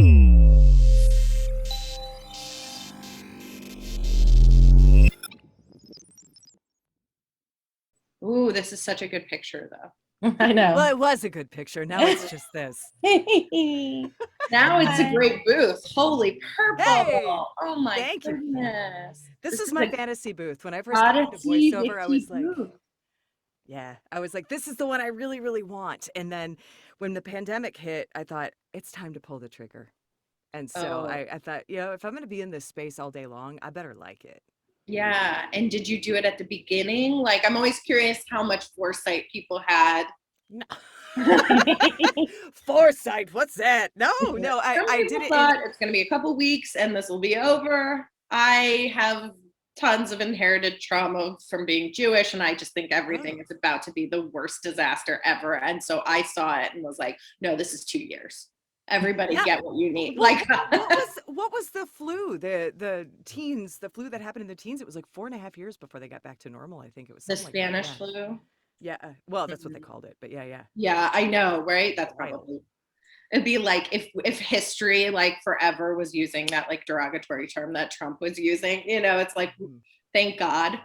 Ooh, this is such a good picture, though. I know. Well, it was a good picture. Now it's just this. Now it's a great booth. Holy purple. Hey, Oh my thank you. goodness. This is is my a fantasy booth. When I first got into voiceover, I was like, booth. yeah, I was like, this is the one I really, really want. And then when the pandemic hit, I thought, it's time to pull the trigger. And so Oh, I thought, if I'm going to be in this space all day long, I better like it. yeah. And did you do it at the beginning? Like, I'm always curious how much foresight people had. No. Foresight, what's that? No, I did it. Thought it's going to be a couple weeks and this will be over. I have tons of inherited trauma from being Jewish, and I just think everything is about to be the worst disaster ever. And so I saw it and was like, no, this is 2 years. Everybody get what you need. Well, what was the flu? The teens, the flu that happened in the teens, it was like 4.5 years before they got back to normal. I think it was the Spanish flu. Yeah. Well, that's what they called it, but yeah. Yeah, I know, right? That's probably, it'd be like if history like forever was using that like derogatory term that Trump was using, it's like, thank God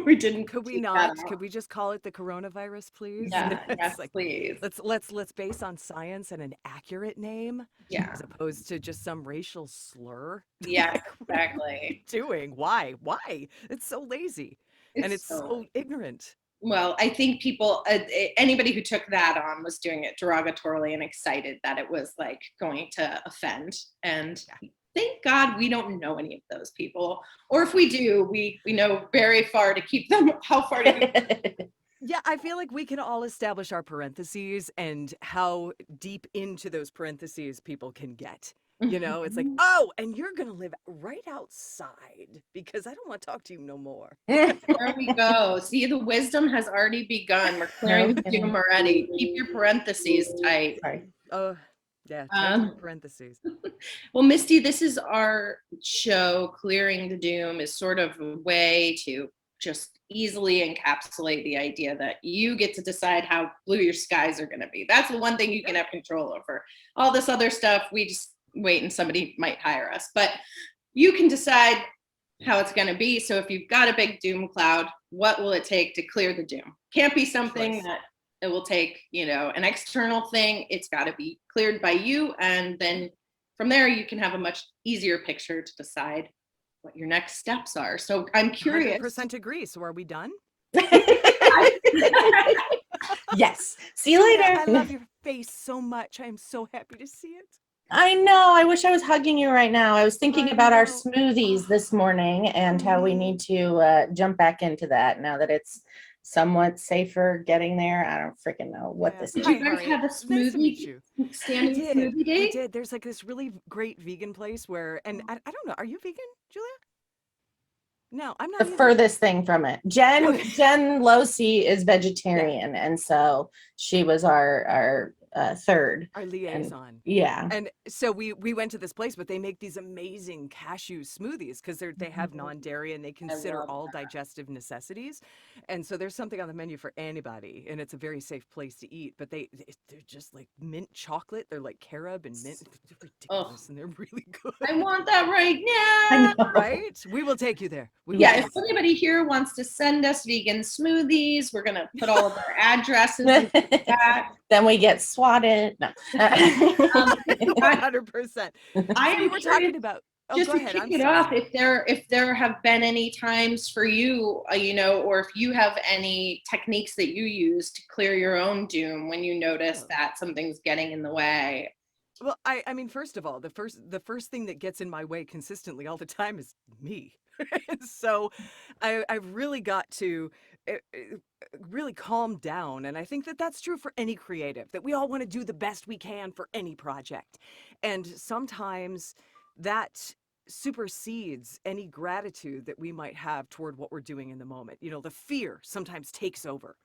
we didn't. Could we not? Could we just call it the coronavirus, please? Yeah, yes, like, please. Let's base on science and an accurate name. Yeah. As opposed to just some racial slur. Yeah, exactly. Doing? Why? It's so lazy. And it's so ignorant. Well, I think people, anybody who took that on was doing it derogatorily and excited that it was like going to offend. And thank God we don't know any of those people. Or if we do, we know very far to keep them. How far to keep them. Yeah, I feel like we can all establish our parentheses and how deep into those parentheses people can get. It's like, oh, and you're going to live right outside because I don't want to talk to you no more. There we go. See, the wisdom has already begun. We're clearing the doom already. Keep your parentheses tight. Sorry. Oh, yeah, parentheses. Well, Misty, this is our show. Clearing the Doom is sort of a way to just easily encapsulate the idea that you get to decide how blue your skies are going to be. That's the one thing you can have control over. All this other stuff, we just wait and somebody might hire us. But you can decide how it's going to be. So if you've got a big doom cloud, what will it take to clear the doom? Can't be something that it will take, an external thing. It's got to be cleared by you. And then from there, you can have a much easier picture to decide what your next steps are. So I'm curious. 100% agree. So are we done? Yes. See you later. I love your face so much. I am so happy to see it. I know. I wish I was hugging you right now. I was thinking about our smoothies this morning and how we need to jump back into that now that it's somewhat safer getting there. I don't freaking know what this is. Did you guys have a smoothie standing smoothie day? We did. There's like this really great vegan place where, and I don't know, are you vegan, Julia? No, I'm not. The furthest thing from it. Jen Losi is vegetarian, and so she was our third. Our liaison. And so we went to this place, but they make these amazing cashew smoothies because they have non-dairy and they consider all digestive necessities. And so there's something on the menu for anybody, and it's a very safe place to eat. But they're just like mint chocolate. They're like carob and mint. They're ridiculous, and they're really good. I want that right now. Right? We will take you there. If anybody here wants to send us vegan smoothies, we're gonna put all of our addresses in the chat. Then we get swatted. No. 100%. I were talking about. Just to kick it off, if there have been any times for you, or if you have any techniques that you use to clear your own doom when you notice that something's getting in the way. Well, I mean, first of all, the first thing that gets in my way consistently all the time is me. So I've really got to really calm down. And I think that that's true for any creative, that we all want to do the best we can for any project. And sometimes that supersedes any gratitude that we might have toward what we're doing in the moment. The fear sometimes takes over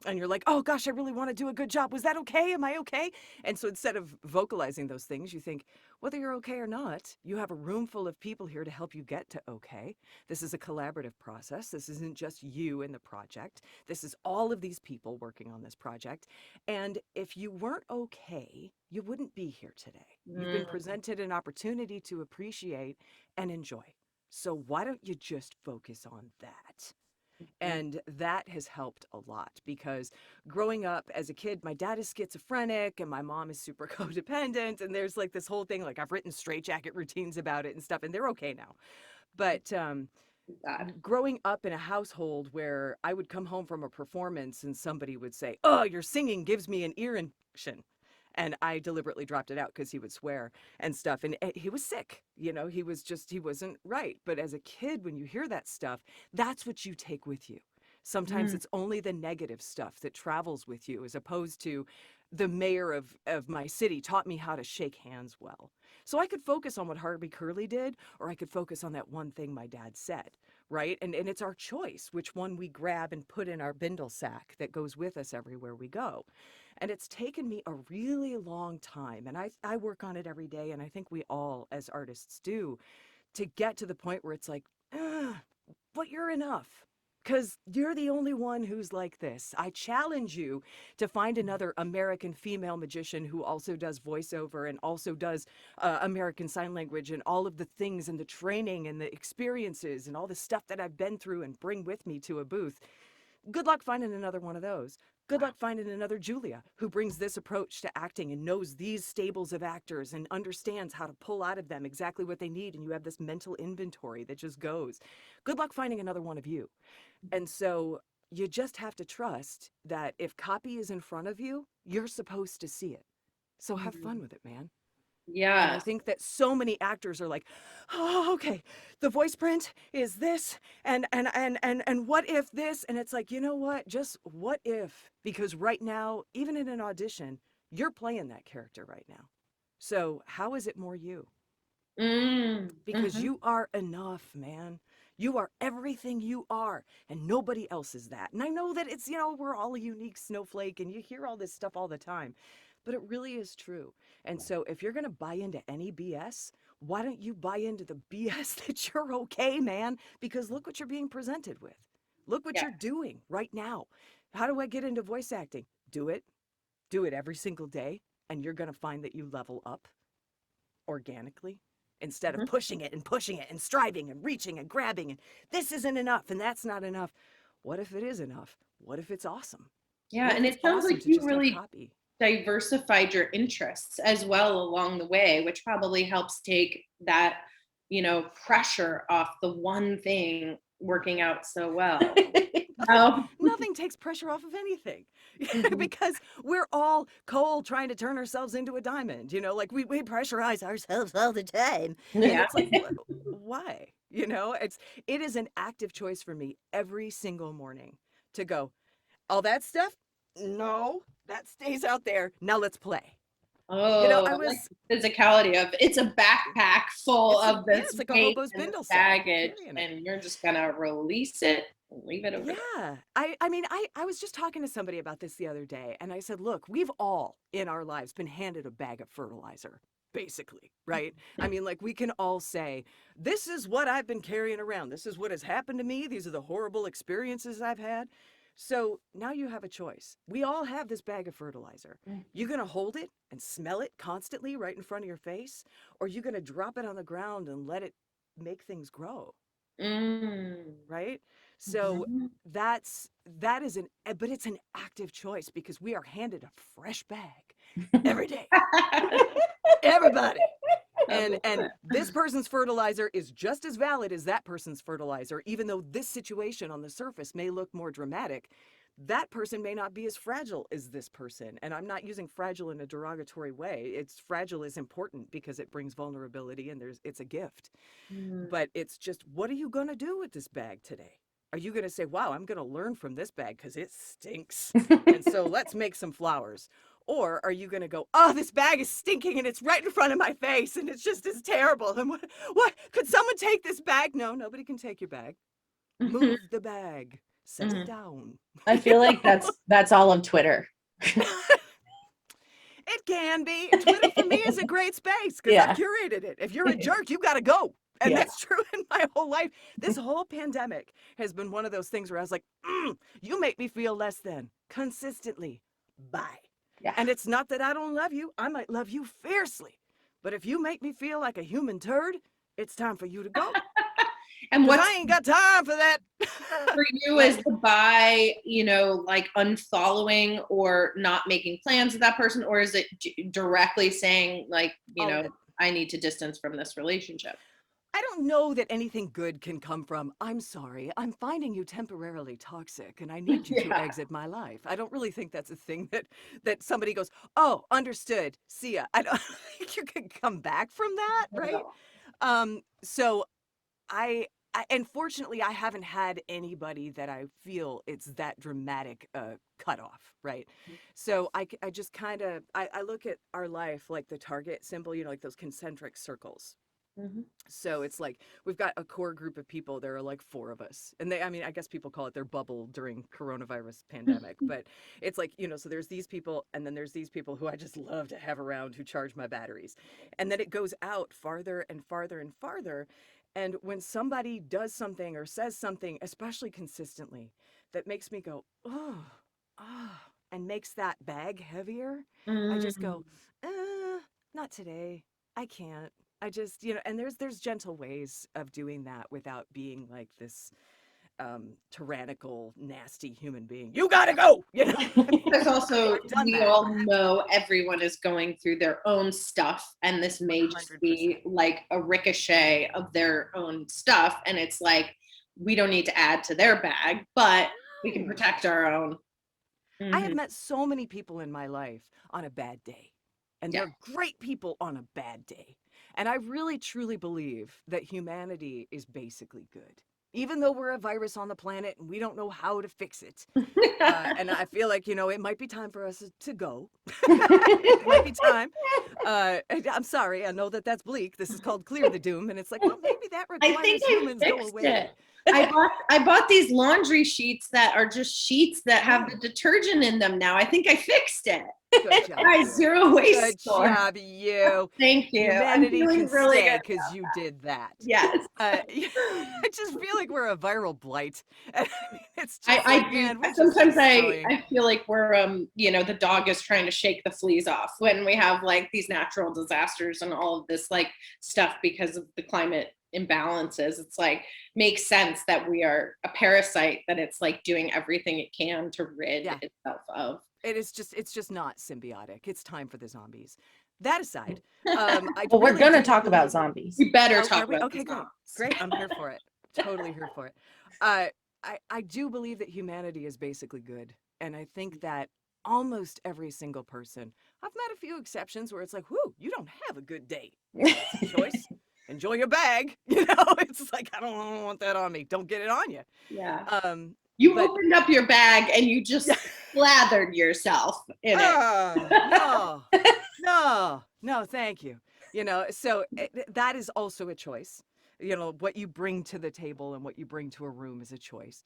and you're like, oh gosh, I really want to do a good job. Was that okay? Am I okay? And so instead of vocalizing those things, you think, Whether you're okay or not, you have a room full of people here to help you get to okay. This is a collaborative process. This isn't just you in the project. This is all of these people working on this project. And if you weren't okay, you wouldn't be here today. You've been presented an opportunity to appreciate and enjoy. So why don't you just focus on that? And that has helped a lot because growing up as a kid, my dad is schizophrenic and my mom is super codependent. And there's like this whole thing, like I've written straitjacket routines about it and stuff, and they're okay now. But God. growing up in a household where I would come home from a performance and somebody would say, "Oh, your singing gives me an ear infection." And I deliberately dropped it out because he would swear and stuff. And he was sick, you know, he wasn't right. But as a kid, when you hear that stuff, that's what you take with you. Sometimes it's only the negative stuff that travels with you, as opposed to the mayor of my city taught me how to shake hands well. So I could focus on what Harvey Curley did, or I could focus on that one thing my dad said, right? And it's our choice which one we grab and put in our bindle sack that goes with us everywhere we go. And it's taken me a really long time, and I work on it every day, and I think we all as artists do, to get to the point where it's like, but you're enough. Because you're the only one who's like this. I challenge you to find another American female magician who also does voiceover and also does American Sign Language and all of the things and the training and the experiences and all the stuff that I've been through and bring with me to a booth. Good luck finding another one of those. Good luck finding another Julia who brings this approach to acting and knows these stables of actors and understands how to pull out of them exactly what they need. And you have this mental inventory that just goes. Good luck finding another one of you. And so you just have to trust that if copy is in front of you, you're supposed to see it. So have fun with it, man. And I Yeah. think that so many actors are like, "Oh, okay, the voice print is this, and what if this?" And it's like, you know what? Just what if? Because right now, even in an audition, you're playing that character right now. So how is it more you? Because you are enough, man. You are everything you are, and nobody else is that. And I know that it's, we're all a unique snowflake, and you hear all this stuff all the time, but it really is true. And so if you're going to buy into any BS, why don't you buy into the BS that you're okay, man? Because look what you're being presented with. Look what Yeah. you're doing right now. How do I get into voice acting? Do it. Do it every single day, and you're going to find that you level up organically instead of pushing it and striving and reaching and grabbing and this isn't enough and that's not enough. What if it is enough? What if it's awesome? Yeah. What if And it's it sounds awesome like to you just have really copy? diversified your interests as well along the way, which probably helps take that, pressure off the one thing working out so well. Nothing takes pressure off of anything because we're all coal trying to turn ourselves into a diamond, like we pressurize ourselves all the time. And Yeah. it's like, why? It is an active choice for me every single morning to go, all that stuff, no, that stays out there. Now let's play. Oh, I I like was, the physicality of it's a backpack full of this it's like a weight hobo's and this bindle sack baggage, carrying it. and you're just gonna release it and leave it over there. Yeah. I was just talking to somebody about this the other day, and I said, look, we've all in our lives been handed a bag of fertilizer, basically, right? I mean, like, we can all say, this is what I've been carrying around. This is what has happened to me. These are the horrible experiences I've had. So now you have a choice. We all have this bag of fertilizer. You're going to hold it and smell it constantly right in front of your face, or you're going to drop it on the ground and let it make things grow, Mm. right? So Mhm. that is but it's an active choice because we are handed a fresh bag every day. Everybody. I love And it. this person's fertilizer is just as valid as that person's fertilizer, even though this situation on the surface may look more dramatic. That person may not be as fragile as this person. And I'm not using fragile in a derogatory way. It's fragile is important because it brings vulnerability and it's a gift. Mm. But it's just, what are you going to do with this bag today? Are you going to say, wow, I'm going to learn from this bag because it stinks. And so let's make some flowers. Or are you going to go, oh, this bag is stinking and it's right in front of my face and it's just as terrible. And what? Could someone take this bag? No, nobody can take your bag. Move the bag. Set it down. I feel like that's all of Twitter. It can be. Twitter for me is a great space because Yeah. I've curated it. If you're a jerk, you got to go. And Yeah. that's true in my whole life. This whole pandemic has been one of those things where I was like, you make me feel less than consistently. Bye. Yeah. And it's not that I don't love you. I might love you fiercely. But if you make me feel like a human turd, it's time for you to go. And what I ain't got time for that. for you is the by, like unfollowing or not making plans with that person, or is it directly saying like, I need to distance from this relationship? I don't know that anything good can come from, I'm sorry, I'm finding you temporarily toxic and I need you to exit my life. I don't really think that's a thing that somebody goes, oh, understood, see ya. I don't think you can come back from that, right? So and fortunately, I haven't had anybody that I feel it's that dramatic cutoff, right? So I just kind of, I look at our life like the Target symbol, like those concentric circles. So it's like we've got a core group of people. There are like 4 of us, and I guess people call it their bubble during coronavirus pandemic, but it's like, so there's these people, and then there's these people who I just love to have around who charge my batteries, and then it goes out farther and farther and farther. And when somebody does something or says something, especially consistently, that makes me go, oh, and makes that bag heavier, I just go, not today. I can't. I just, and there's gentle ways of doing that without being like this tyrannical, nasty human being. You gotta go. Because also we that. all know everyone is going through their own stuff, and this may just 100%. be like a ricochet of their own stuff, and it's like we don't need to add to their bag, but we can protect our own. I have met so many people in my life on a bad day, and they're great people on a bad day. And I really truly believe that humanity is basically good, even though we're a virus on the planet and we don't know how to fix it. And I feel like, it might be time for us to go. It might be time. I'm sorry. I know that that's bleak. This is called Clear the Doom. And it's like, well, maybe that requires humans go away. I bought these laundry sheets that are just sheets that have the detergent in them now. I think I fixed it. Good job. Zero waste. Good store. job, you. Thank you. Humanity can really stay because you did that. Yes. I just feel like we're a viral blight. It's just I do. Sometimes I feel like we're the dog is trying to shake the fleas off when we have like these natural disasters and all of this like stuff because of the climate imbalances. It's like makes sense that we are a parasite, that it's like doing everything it can to rid itself of. It's just not symbiotic. It's time for the zombies. That aside, we're going to talk about zombies. We better talk about. Okay, great. I'm here for it. Totally here for it. I do believe that humanity is basically good, and I think that almost every single person. I've met a few exceptions where it's like, whoo, you don't have a good day. Choice. Enjoy your bag. It's like, I don't want that on me. Don't get it on you. Yeah. You opened up your bag and you just slathered yourself in it. No, thank you. So that is also a choice. What you bring to the table and what you bring to a room is a choice.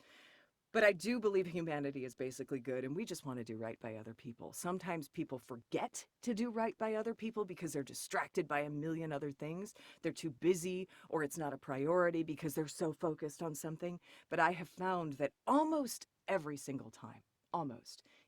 But I do believe humanity is basically good, and we just want to do right by other people. Sometimes people forget to do right by other people because they're distracted by a million other things. They're too busy, or it's not a priority because they're so focused on something. But I have found that almost every single time,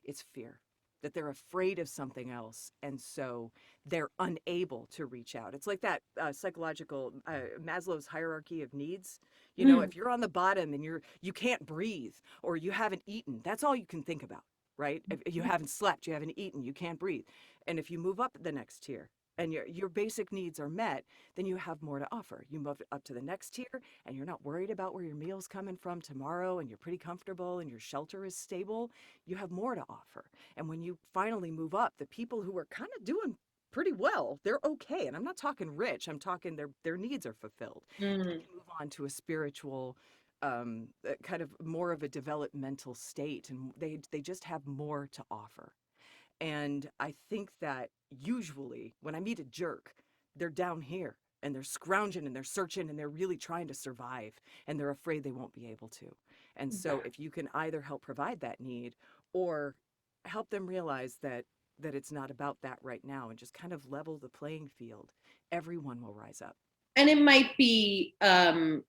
it's fear. That they're afraid of something else, and so they're unable to reach out. It's like that psychological Maslow's hierarchy of needs. If you're on the bottom and you can't breathe or you haven't eaten, that's all you can think about, right? If you haven't slept, you haven't eaten, you can't breathe. And if you move up the next tier and your basic needs are met, then you have more to offer. You move up to the next tier and you're not worried about where your meal's coming from tomorrow, and you're pretty comfortable and your shelter is stable. You have more to offer. And when you finally move up, the people who are kind of doing pretty well, they're okay. And I'm not talking rich, I'm talking their needs are fulfilled. They can move on to a spiritual kind of more of a developmental state, and they just have more to offer. And I think that usually when I meet a jerk, they're down here and they're scrounging and they're searching and they're really trying to survive, and they're afraid they won't be able to. And so if you can either help provide that need or help them realize that that it's not about that right now, and just kind of level the playing field, everyone will rise up. And it might be, an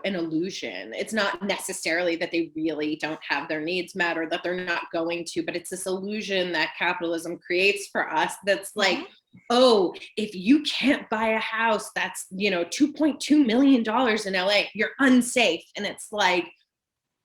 illusion. It's not necessarily that they really don't have their needs met or that they're not going to, but it's this illusion that capitalism creates for us that's like, oh, if you can't buy a house that's, $2.2 million in LA, you're unsafe. And it's like,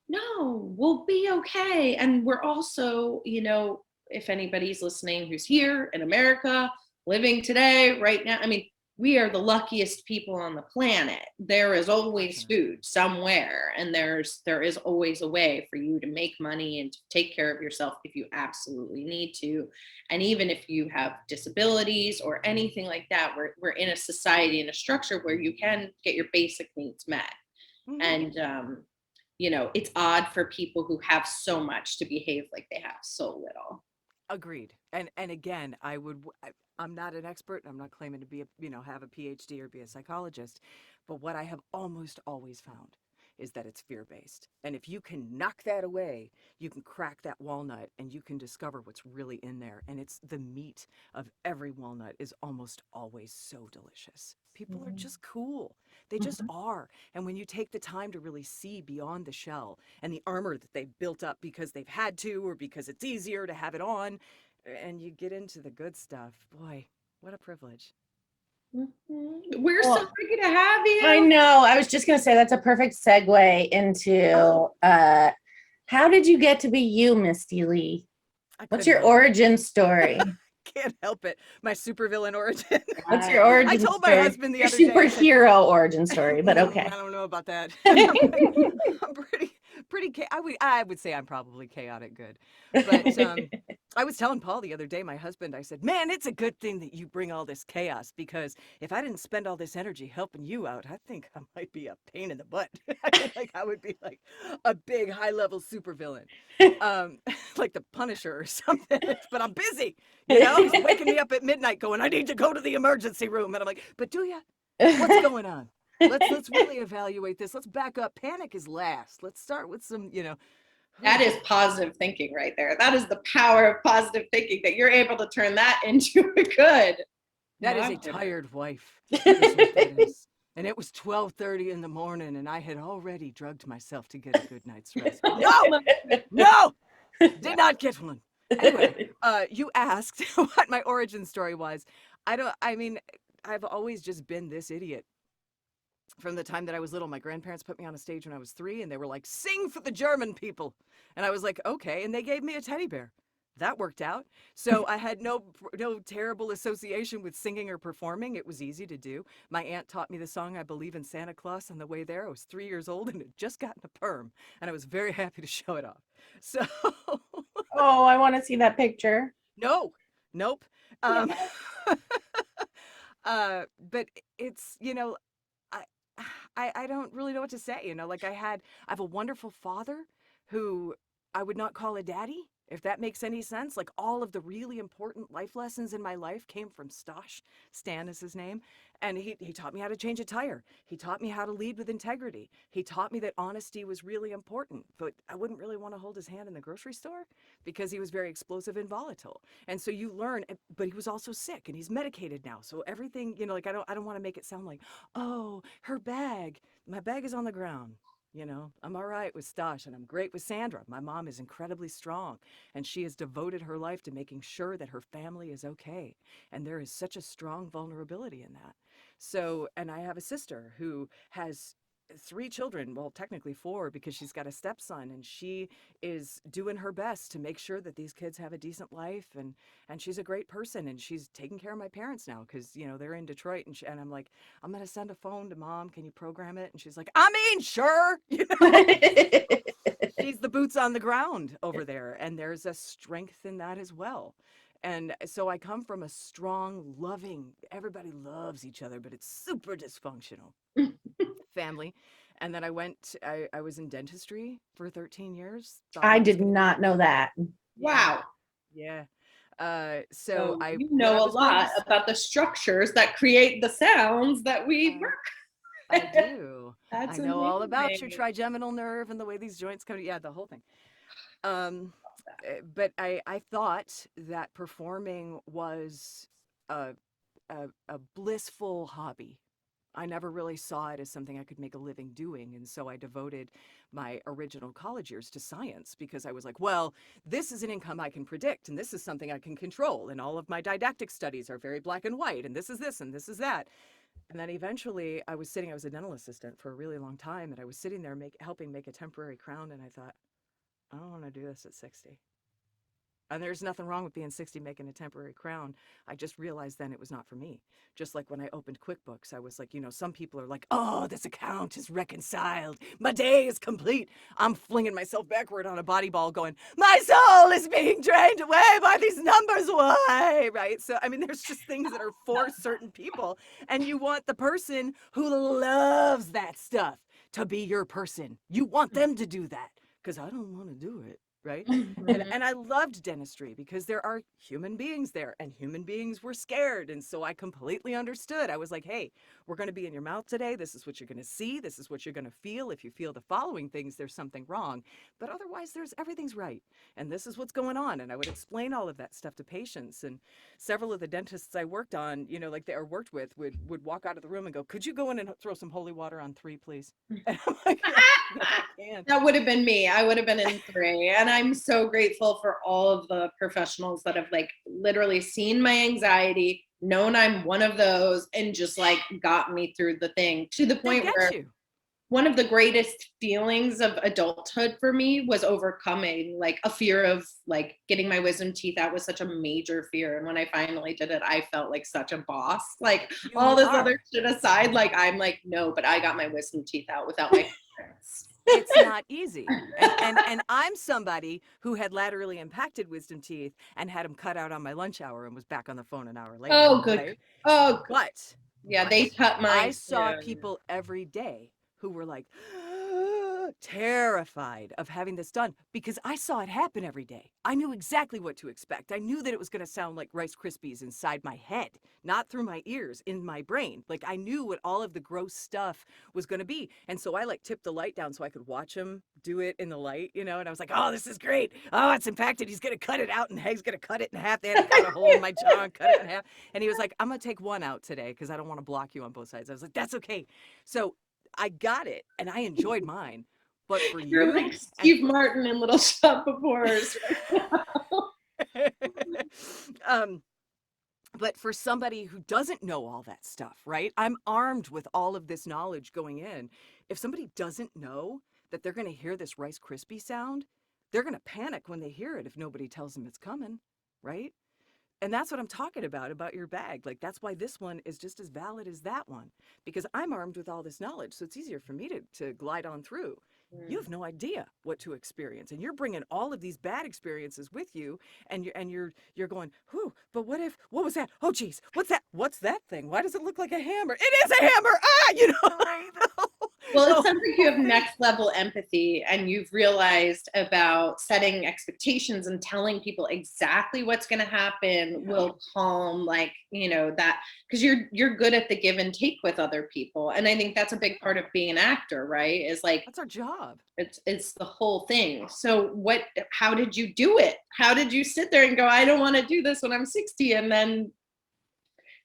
no, we'll be okay. And we're also, if anybody's listening who's here in America, living today, right now, I mean, we are the luckiest people on the planet. There is always food somewhere, and there is always a way for you to make money and to take care of yourself if you absolutely need to. And even if you have disabilities or anything like that, we're in a society and a structure where you can get your basic needs met. And it's odd for people who have so much to behave like they have so little. Agreed. And again, I'm not an expert. I'm not claiming to be have a PhD or be a psychologist, but what I have almost always found is that it's fear-based. And if you can knock that away, you can crack that walnut and you can discover what's really in there. And it's the meat of every walnut is almost always so delicious. People are just cool. They just are. And when you take the time to really see beyond the shell and the armor that they've built up because they've had to, or because it's easier to have it on, and you get into the good stuff, boy, what a privilege. We're so lucky to have you. I know. I was just going to say that's a perfect segue into how did you get to be you, Misty Lee? What's your origin story? Can't help it. My supervillain origin. What's your origin story? I told my husband the other day. Your superhero said, origin story, but okay. I don't know about that. I'm pretty. I would say I'm probably chaotic good. But I was telling Paul the other day, my husband, I said, man, it's a good thing that you bring all this chaos, because if I didn't spend all this energy helping you out, I think I might be a pain in the butt. I would be like a big high-level supervillain, like the Punisher or something. But I'm busy, He's waking me up at midnight going, I need to go to the emergency room. And I'm like, but do you? What's going on? Let's really evaluate this. Let's back up. Panic is last. Let's start with some, That is positive thinking right there. That is the power of positive thinking, that you're able to turn that into a good. That is a tired wife. That is. And it was 12:30 in the morning, and I had already drugged myself to get a good night's rest. No, did not get one. Anyway, you asked what my origin story was. I've always just been this idiot. From the time that I was little, my grandparents put me on a stage when I was 3, and they were like, sing for the German people. And I was like, okay. And they gave me a teddy bear. That worked out. So I had no terrible association with singing or performing. It was easy to do. My aunt taught me the song, I Believe in Santa Claus, on the way there. I was 3 years old and had just gotten a perm. And I was very happy to show it off. So. Oh, I want to see that picture. Nope. But it's, I don't really know what to say. I have a wonderful father who I would not call a daddy, if that makes any sense. Like, all of the really important life lessons in my life came from Stosh. Stan is his name. And he taught me how to change a tire. He taught me how to lead with integrity. He taught me that honesty was really important, but I wouldn't really want to hold his hand in the grocery store because he was very explosive and volatile. And so you learn, but he was also sick and he's medicated now. So everything, I don't want to make it sound like, oh, my bag is on the ground. I'm all right with Stosh, and I'm great with Sandra. My mom is incredibly strong, and she has devoted her life to making sure that her family is okay. And there is such a strong vulnerability in that. So, and I have a sister who has 3 children, well, technically 4, because she's got a stepson, and she is doing her best to make sure that these kids have a decent life, and she's a great person, and she's taking care of my parents now because they're in Detroit, and I'm like, I'm gonna send a phone to Mom, can you program it? And she's like, sure. She's the boots on the ground over there, and there's a strength in that as well. And so I come from a strong, loving, everybody loves each other, but it's super dysfunctional family. And then I was in dentistry for 13 years. I did not know that. Wow. Yeah. So I know a lot about the structures that create the sounds that we work. I do. That's I know all about your amazing. trigeminal nerve and the way these joints come. Yeah, the whole thing. but I thought that performing was a, a blissful hobby. I never really saw it as something I could make a living doing. And so I devoted my original college years to science because I was like, well, this is an income I can predict, and this is something I can control. And all of my didactic studies are very black and white, and this is this, and this is that. And then eventually I was a dental assistant for a really long time, and I was sitting there helping make a temporary crown. And I thought, I don't want to do this at 60. And there's nothing wrong with being 60 making a temporary crown. I just realized then it was not for me. Just like when I opened QuickBooks, I was like, some people are like, oh, this account is reconciled. My day is complete. I'm flinging myself backward on a body ball going, my soul is being drained away by these numbers. Why? Right? So, I mean, there's just things that are for certain people. And you want the person who loves that stuff to be your person. You want them to do that because I don't want to do it. Right. And I loved dentistry because there are human beings there, and human beings were scared. And so I completely understood. I was like, hey, we're going to be in your mouth today. This is what you're going to see. This is what you're going to feel. If you feel the following things, there's something wrong. But otherwise, everything's right. And this is what's going on. And I would explain all of that stuff to patients. And several of the dentists I worked on, like they worked with, would walk out of the room and go, could you go in and throw some holy water on 3, please? And I'm like, I can't. That would have been me. I would have been in 3. And I'm so grateful for all of the professionals that have like literally seen my anxiety, known I'm one of those, and just like got me through the thing to the point where one of the greatest feelings of adulthood for me was overcoming like a fear of like getting my wisdom teeth out was such a major fear. And when I finally did it, I felt like such a boss. Like all this other shit aside, like I'm like, no, but I got my wisdom teeth out without my parents. It's not easy. And I'm somebody who had laterally impacted wisdom teeth and had them cut out on my lunch hour and was back on the phone an hour later. Oh, good. Right? Oh, good. But yeah, they cut mine. I saw people every day who were like terrified of having this done because I saw it happen every day. I knew exactly what to expect. I knew that it was going to sound like Rice Krispies inside my head, not through my ears, in my brain. Like I knew what all of the gross stuff was going to be. And so I like tipped the light down so I could watch him do it in the light, and I was like, oh, this is great. Oh, it's impacted. He's going to cut it out, and he's going to cut it in half. They had to cut a hole in my jaw and cut it in half. And he was like, I'm going to take one out today because I don't want to block you on both sides. I was like, that's okay. So I got it, and I enjoyed mine. But for You're like Steve Martin in Little Shop of Horrors. But for somebody who doesn't know all that stuff, right? I'm armed with all of this knowledge going in. If somebody doesn't know that they're going to hear this Rice Krispie sound, they're going to panic when they hear it if nobody tells them it's coming, right? And that's what I'm talking about your bag. Like, that's why this one is just as valid as that one, because I'm armed with all this knowledge. So it's easier for me to glide on through. You have no idea what to experience, and you're bringing all of these bad experiences with you, and you're going, whew, but what was that? Oh geez, what's that thing? Why does it look like a hammer? It is a hammer. Well, it sounds like you have next level empathy, and you've realized about setting expectations and telling people exactly what's going to happen will calm, like, that, because you're good at the give and take with other people. And I think that's a big part of being an actor, right? Is like, that's our job. It's the whole thing. So how did you do it? How did you sit there and go, I don't want to do this when I'm 60, and then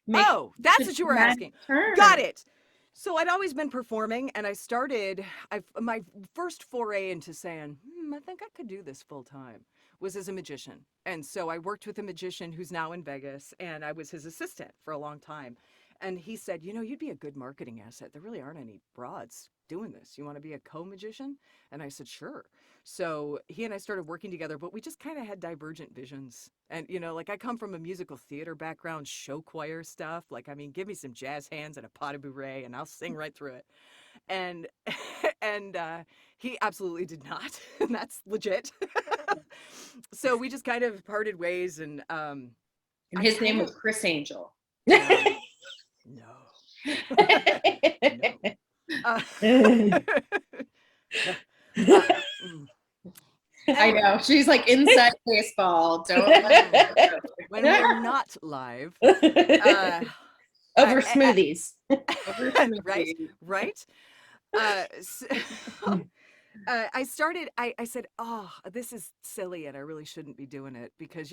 that's what you were asking. Turn. Got it. So I'd always been performing, and my first foray into saying, I think I could do this full time was as a magician. And so I worked with a magician who's now in Vegas, and I was his assistant for a long time. And he said, you'd be a good marketing asset. There really aren't any broads doing this. You want to be a co-magician? And I said, sure. So he and I started working together, but we just kind of had divergent visions. And, like I come from a musical theater background, show choir stuff. Like, I mean, give me some jazz hands and a pot of bourrée and I'll sing right through it. And he absolutely did not. And that's legit. So we just kind of parted ways. And his name was Chris Angel. No. I know. She's like inside baseball. When we're not live. Over smoothies. Right. I said, oh, this is silly and I really shouldn't be doing it because,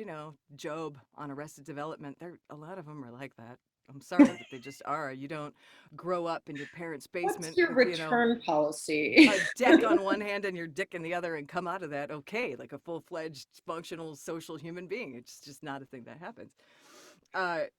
Job on Arrested Development, a lot of them are like that. I'm sorry that they just are. You don't grow up in your parents' What's basement your with, return policy? a deck on one hand and your dick in the other and come out of that okay, like a full-fledged, functional, social human being. It's just not a thing that happens.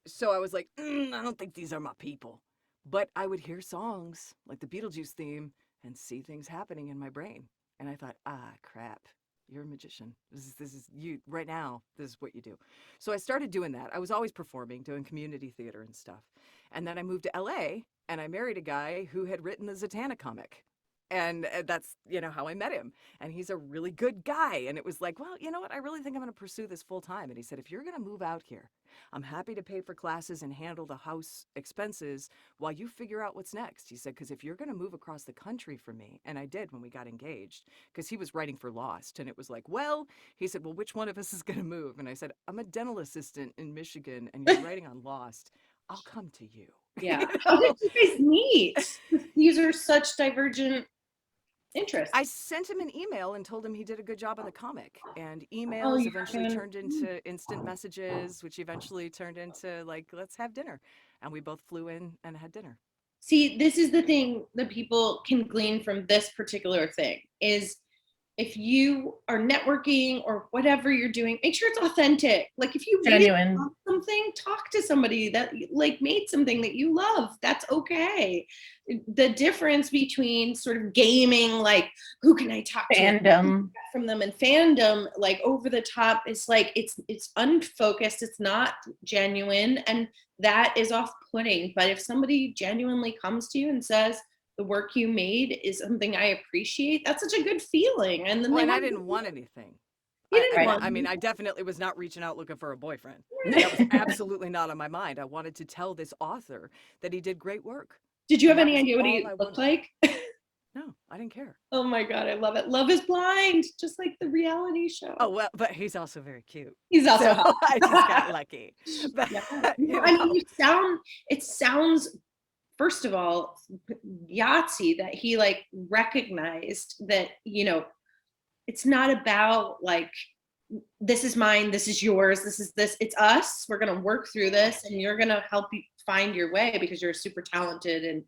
So I was like, I don't think these are my people. But I would hear songs like the Beetlejuice theme and see things happening in my brain. And I thought, crap, you're a magician. This is you right now. This is what you do. So I started doing that. I was always performing, doing community theater and stuff. And then I moved to LA and I married a guy who had written the Zatanna comic. And that's, how I met him. And he's a really good guy. And it was like, well, you know what? I really think I'm going to pursue this full time. And he said, if you're going to move out here, I'm happy to pay for classes and handle the house expenses while you figure out what's next. He said, because if you're going to move across the country for me, and I did when we got engaged, because he was writing for Lost. And it was like, well, he said, well, which one of us is going to move? And I said, I'm a dental assistant in Michigan and you're writing on Lost. I'll come to you. Yeah. How did you guys meet? These are such divergent interests. I sent him an email and told him he did a good job on the comic. And Oh, emails eventually turned into instant messages, which eventually turned into like, let's have dinner. And we both flew in and had dinner. See, this is the thing that people can glean from this particular thing is if you are networking or whatever you're doing, make sure it's authentic. Like if you really love something, talk to somebody that like made something that you love. That's okay. The difference between sort of gaming, like who can I talk to Fandom from them, and fandom, like over the top, is like it's unfocused. It's not genuine, and that is off-putting. But if somebody genuinely comes to you and says, the work you made is something I appreciate, that's such a good feeling. And then I didn't want anything. I mean, I definitely was not reaching out looking for a boyfriend. That was absolutely not on my mind. I wanted to tell this author that he did great work. Did you have any idea what he looked like? No, I didn't care. Oh my God, I love it. Love is Blind, just like the reality show. Oh, well, but he's also very cute. He's also hot. I just got lucky. But, I mean, it sounds, first of all, Yahtzee, that he like recognized that, it's not about like, this is mine, this is yours, it's us. We're going to work through this and you're going to help you find your way because you're a super talented and,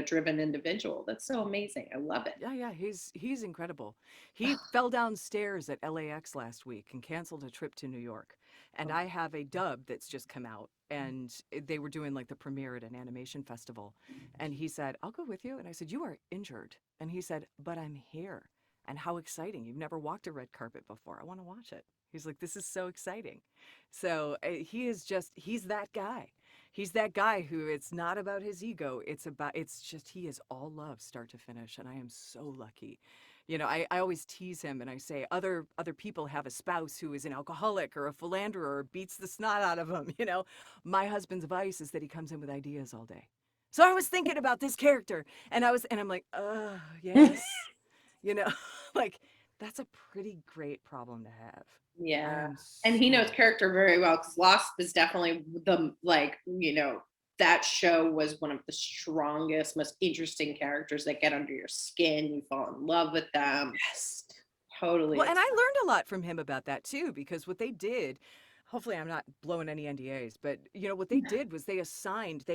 driven individual. That's so amazing. I love it. Yeah, he's incredible. He fell downstairs at LAX last week and canceled a trip to New York. And I have a dub that's just come out, and they were doing like the premiere at an animation festival. And he said, I'll go with you. And I said, you are injured. And he said, but I'm here. And how exciting. You've never walked a red carpet before. I want to watch it. He's like, this is so exciting. So he's that guy. He's that guy who, it's not about his ego. He is all love start to finish. And I am so lucky. I always tease him and I say other people have a spouse who is an alcoholic or a philanderer or beats the snot out of them. My husband's vice is that he comes in with ideas all day. So I was thinking about this character and I'm like, yes, like that's a pretty great problem to have. Yeah. And he knows character very well, because Lost is definitely that show was one of the strongest, most interesting characters that get under your skin. You fall in love with them. Yes, totally. Well, and I learned a lot from him about that too, because what they did, hopefully I'm not blowing any NDAs, but what they did was they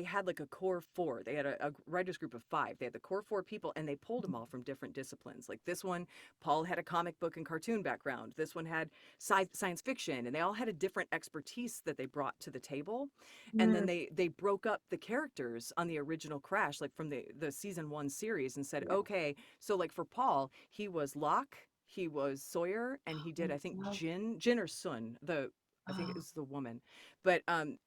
had like a core 4. They had a writers group of 5. They had the core 4 people and they pulled them all from different disciplines. Like this one, Paul had a comic book and cartoon background. This one had science fiction, and they all had a different expertise that they brought to the table. And then they broke up the characters on the original Crash, like from the season 1 series, and said, okay, so like for Paul, he was Locke, he was Sawyer, and he did, I think, Jin or Sun, I think it was the woman, but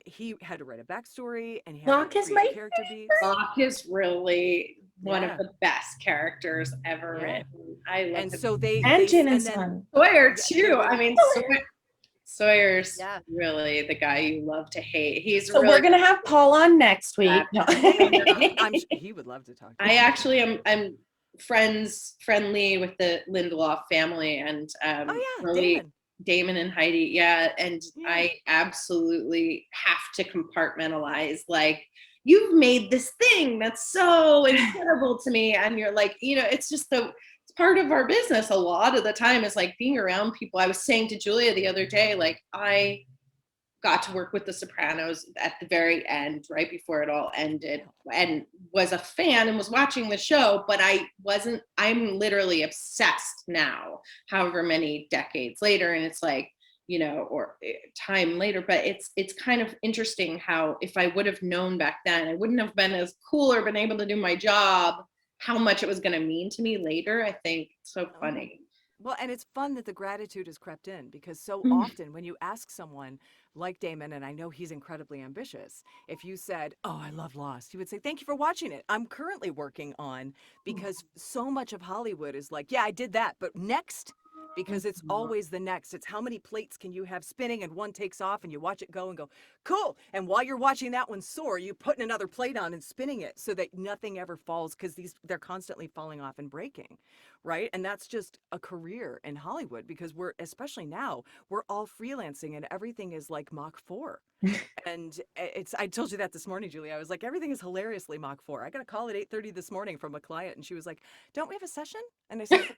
he had to write a backstory and he had Locke is my character beats. Locke is really one of the best characters ever written. I love and him. so Jin is fun. Sawyer too. I mean, Sawyer's really the guy you love to hate. We're gonna have Paul on next week. No. He would love to talk. I actually I'm friendly with the Lindelof family, and Damon and Heidi. And I absolutely have to compartmentalize, like, you've made this thing that's so incredible to me, and you're like, it's just it's part of our business a lot of the time, is like being around people. I was saying to Julia the other day, like I got to work with The Sopranos at the very end, right before it all ended, and was a fan and was watching the show, but I'm literally obsessed now, however many decades later. And it's like, or time later, but it's kind of interesting how if I would have known back then, I wouldn't have been as cool or been able to do my job, how much it was going to mean to me later. I think it's so funny. Well, and it's fun that the gratitude has crept in, because so often when you ask someone like Damon, and I know he's incredibly ambitious, if you said, "Oh, I love Lost," he would say, "Thank you for watching it. I'm currently working on," because so much of Hollywood is like, "Yeah, I did that, but next," because it's always the next. It's how many plates can you have spinning and one takes off and you watch it go and go, "Cool." And while you're watching that one soar, you putting another plate on and spinning it so that nothing ever falls, because they're constantly falling off and breaking. Right. And that's just a career in Hollywood, because especially now, we're all freelancing and everything is like Mach 4. And I told you that this morning, Julie. I was like, everything is hilariously Mach 4. I got a call at 8:30 this morning from a client, and she was like, "Don't we have a session?" And I said,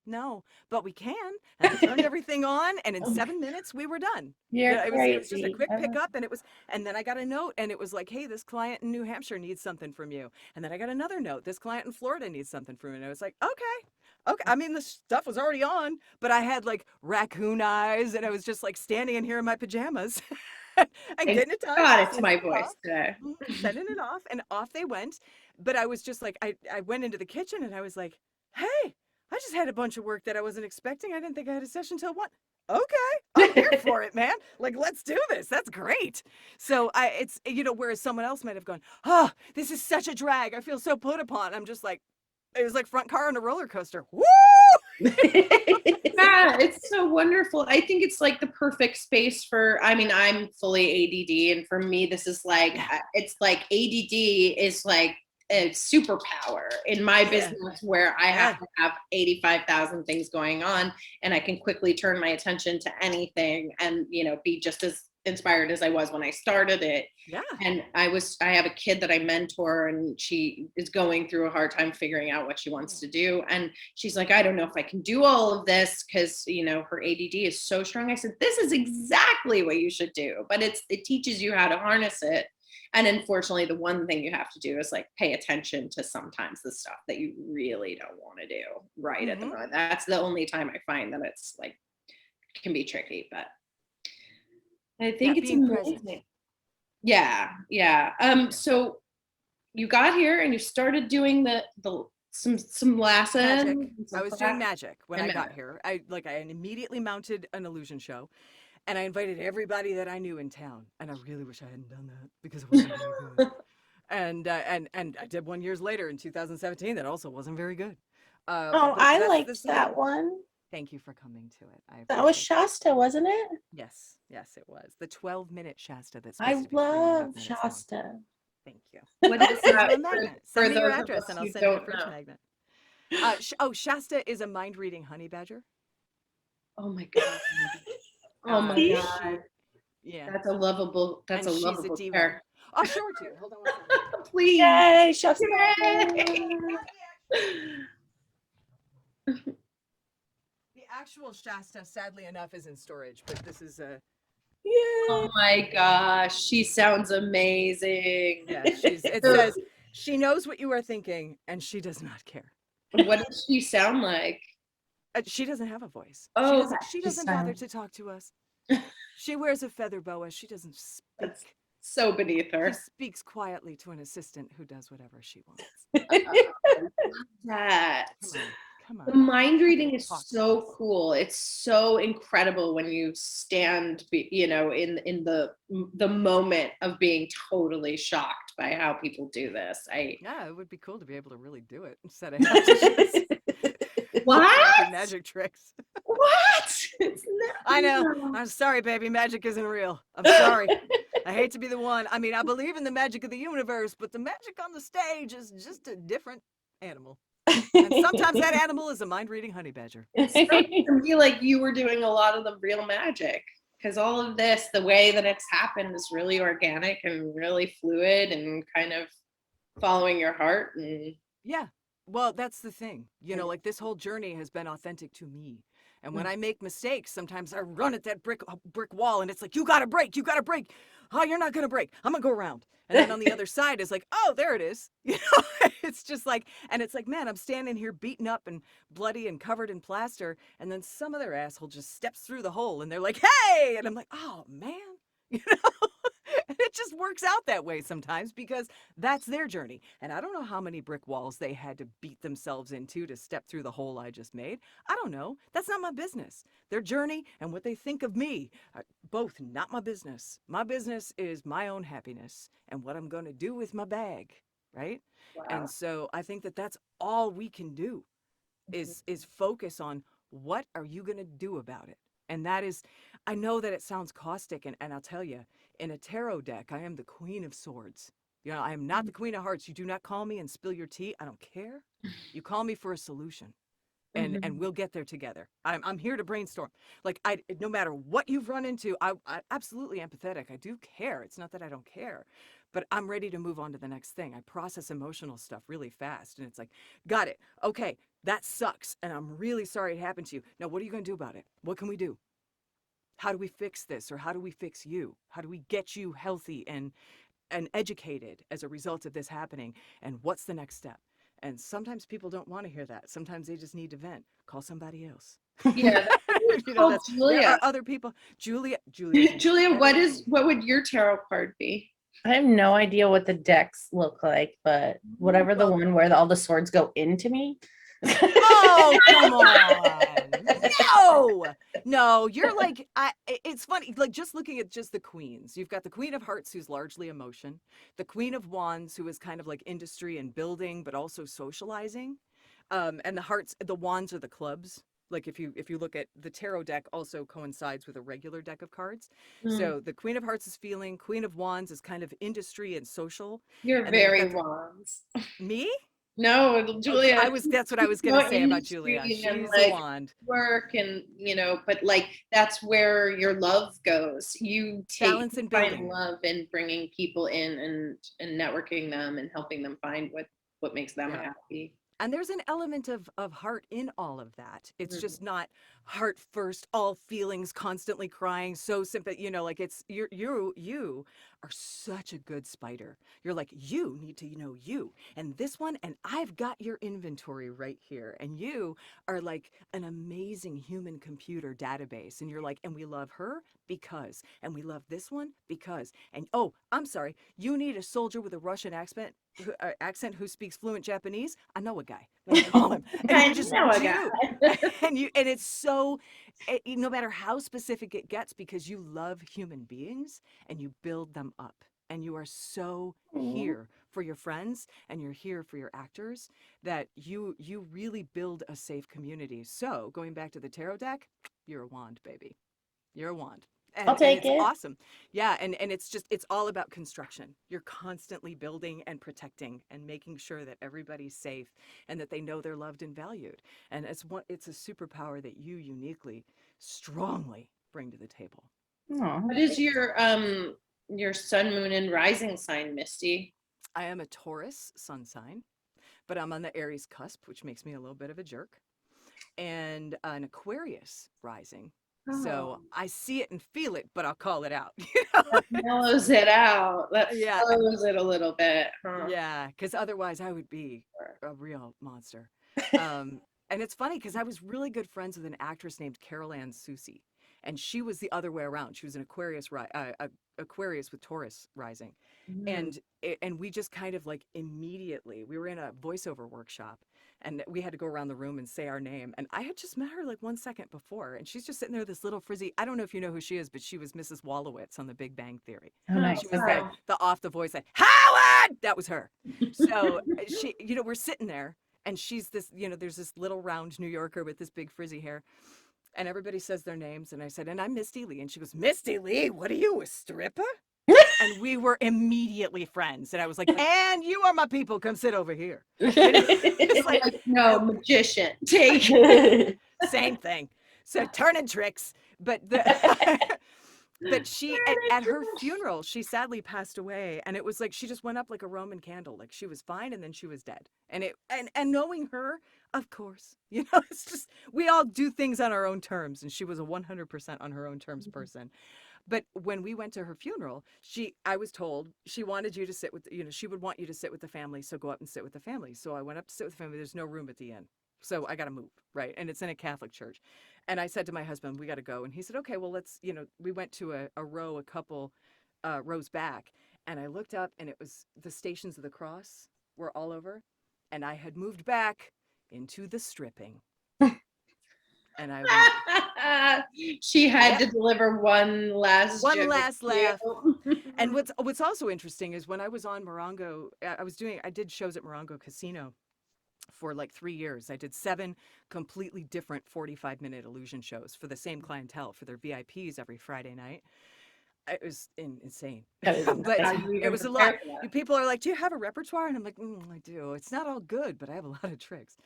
"No, but we can." And I turned everything on, and in 7 minutes we were done. It was just a quick pickup, and then I got a note, and it was like, "Hey, this client in New Hampshire needs something from you." And then I got another note, "This client in Florida needs something from you." And I was like, okay. I mean, the stuff was already on, but I had like raccoon eyes, and I was just like standing in here in my pajamas. And getting it done. God, it's my voice today. Sending it off, and off they went. But I was just like, I went into the kitchen and I was like, "Hey, I just had a bunch of work that I wasn't expecting. I didn't think I had a session till 1. Okay, I'm here for it, man. Like, let's do this. That's great." So it's, whereas someone else might have gone, "Oh, this is such a drag. I feel so put upon." I'm just like, it was like front car on a roller coaster. Woo! Yeah, it's so wonderful. I think it's like the perfect space for, I'm fully ADD, and for me, this is like, it's like ADD is like a superpower in my business, where I have to have 85,000 things going on, and I can quickly turn my attention to anything and, be just as inspired as I was when I started it. Yeah. And I have a kid that I mentor, and she is going through a hard time figuring out what she wants to do. And she's like, "I don't know if I can do all of this," because, her ADD is so strong. I said, "This is exactly what you should do, but it teaches you how to harness it." And unfortunately, the one thing you have to do is like pay attention to sometimes the stuff that you really don't want to do right at the moment. That's the only time I find that it's like, can be tricky, but I think it's amazing. Present. Yeah. So you got here and you started doing some lessons. Magic. I was doing magic when I got here. I immediately mounted an illusion show, and I invited everybody that I knew in town. And I really wish I hadn't done that, because it wasn't very good. And I did one years later in 2017 that also wasn't very good. I liked that one. Thank you for coming to it. That was Shasta, wasn't it? Yes, it was the 12-minute Shasta. I love Shasta. Long. Thank you. What is that? Send me your address and I'll send you a fridge magnet. Shasta is a mind-reading honey badger. Oh my god! Oh my god! Yeah, that's a lovable character. I'll show it to you. Hold on one second. Please. Yay, Shasta. The actual Shasta, sadly enough, is in storage, but this is a. Yeah. Oh my gosh, she sounds amazing. Yeah, it says she knows what you are thinking and she does not care. What does she sound like? She doesn't have a voice. Oh, she doesn't bother to talk to us. She wears a feather boa. She doesn't speak. That's so beneath her. She speaks quietly to an assistant who does whatever she wants. That. Come on. The mind reading is so cool. It's so incredible when you stand, in the moment of being totally shocked by how people do this. Yeah, it would be cool to be able to really do it instead of what magic tricks. What? I know. I'm sorry, baby. Magic isn't real. I'm sorry. I hate to be the one. I mean, I believe in the magic of the universe, but the magic on the stage is just a different animal. And sometimes that animal is a mind-reading honey badger. It started to be like you were doing a lot of the real magic, because all of this, the way that it's happened, is really organic and really fluid and kind of following your heart. And yeah, Well, that's the thing. You know, like this whole journey has been authentic to me. And when I make mistakes, sometimes I run at that brick wall and it's like, you got to break, you got to break. Oh, you're not going to break. I'm going to go around. And then on the other side is like, oh, there it is. You know, it's just like, and it's like, man, I'm standing here beaten up and bloody and covered in plaster. And then some other asshole just steps through the hole and they're like, hey. And I'm like, oh, man. You know, and it just works out that way sometimes because that's their journey. And I don't know how many brick walls they had to beat themselves into to step through the hole I just made. I don't know. That's not my business. Their journey and what they think of me are both not my business. My business is my own happiness and what I'm going to do with my bag, right? Wow. And so I think that that's all we can do is focus on what are you going to do about it? And that is, I know that it sounds caustic, and I'll tell you, in a tarot deck, I am the Queen of Swords. You know, I am not the Queen of Hearts. You do not call me and spill your tea. I don't care. You call me for a solution, and we'll get there together. I'm here to brainstorm. Like no matter what you've run into, I'm absolutely empathetic. I do care. It's not that I don't care, but I'm ready to move on to the next thing. I process emotional stuff really fast, and it's like, got it. Okay, that sucks, and I'm really sorry it happened to you. Now, what are you going to do about it? What can we do? How do we fix this, or how do we fix you? How do we get you healthy and educated as a result of this happening? And what's the next step? And sometimes people don't want to hear that. Sometimes they just need to vent. Call somebody else. Yeah. You know, there Julia. are other people. Julia, Julia, what would your tarot card be? I have no idea what the decks look like, but whatever the one where all the swords go into me. Oh, come on. No, you're like, it's funny, like just looking at just the queens. You've got the Queen of Hearts, who's largely emotion, the Queen of Wands, who is kind of like industry and building, but also socializing. And the wands are the clubs. Like if you look at the tarot deck, also coincides with a regular deck of cards. So the Queen of Hearts is feeling, Queen of Wands is kind of industry and social. You're And very Wands. Me? No, Julia. That's what I was gonna say about Julia. She's a wand. Work and but like that's where your love goes. You balance and building love in bringing people in and networking them and helping them find what makes them happy. And there's an element of heart in all of that. It's just not heart first, all feelings, constantly crying, so simple. You know, like it's you are such a good spider. You're like, you need to know you and this one, and I've got your inventory right here. And you are like an amazing human computer database. And you're like, and we love her because, and we love this one because, and oh, I'm sorry, you need a soldier with a Russian accent who speaks fluent Japanese. I know a guy. Call him. And you just know a guy. And it's so, no matter how specific it gets, because you love human beings and you build them up, and you are so here for your friends and you're here for your actors, that you really build a safe community. So going back to the tarot deck, you're a wand, baby. You're a wand. I'll take it. Awesome. Yeah. And it's all about construction. You're constantly building and protecting and making sure that everybody's safe and that they know they're loved and valued. And it's a superpower that you uniquely, strongly bring to the table. What is your sun, moon, and rising sign, Misty? I am a Taurus sun sign, but I'm on the Aries cusp, which makes me a little bit of a jerk, and an Aquarius rising. So I see it and feel it, but I'll call it out. That mellows it out. That slows it a little bit. Yeah, because otherwise I would be a real monster. And it's funny because I was really good friends with an actress named Carol Ann Susi, and she was the other way around. She was an Aquarius with Taurus rising, and we just kind of like immediately, we were in a voiceover workshop. And we had to go around the room and say our name. And I had just met her like 1 second before. And she's just sitting there, this little frizzy. I don't know if you know who she is, but she was Mrs. Wallowitz on The Big Bang Theory. Oh, nice. She was the off the voice, like, Howard! That was her. So she, we're sitting there and she's this, there's this little round New Yorker with this big frizzy hair. And everybody says their names. And I said, and I'm Misty Lee. And she goes, Misty Lee, what are you, a stripper? And we were immediately friends. And I was like, and you are my people. Come sit over here. It's like, no, magician. Same thing. So turning tricks. But But she at her funeral, she sadly passed away, and it was like she just went up like a Roman candle. Like she was fine and then she was dead. And knowing her, of course, it's just we all do things on our own terms, and she was a 100% on her own terms person. But when we went to her funeral, I was told she wanted you to sit with, she would want you to sit with the family. So go up and sit with the family. So I went up to sit with the family. There's no room at the inn. So I got to move. Right. And it's in a Catholic church. And I said to my husband, we got to go. And he said, okay, well, let's, we went to a couple rows back. And I looked up and it was the Stations of the Cross were all over. And I had moved back into the stripping. And I went, she had to deliver one last laugh. And what's also interesting is when I was on Morongo, I did shows at Morongo Casino for like 3 years. I did 7 completely different 45-minute illusion shows for the same clientele, for their VIPs every Friday night. It was insane. But it was a lot. People are like, do you have a repertoire? And I'm like, I do. It's not all good, but I have a lot of tricks.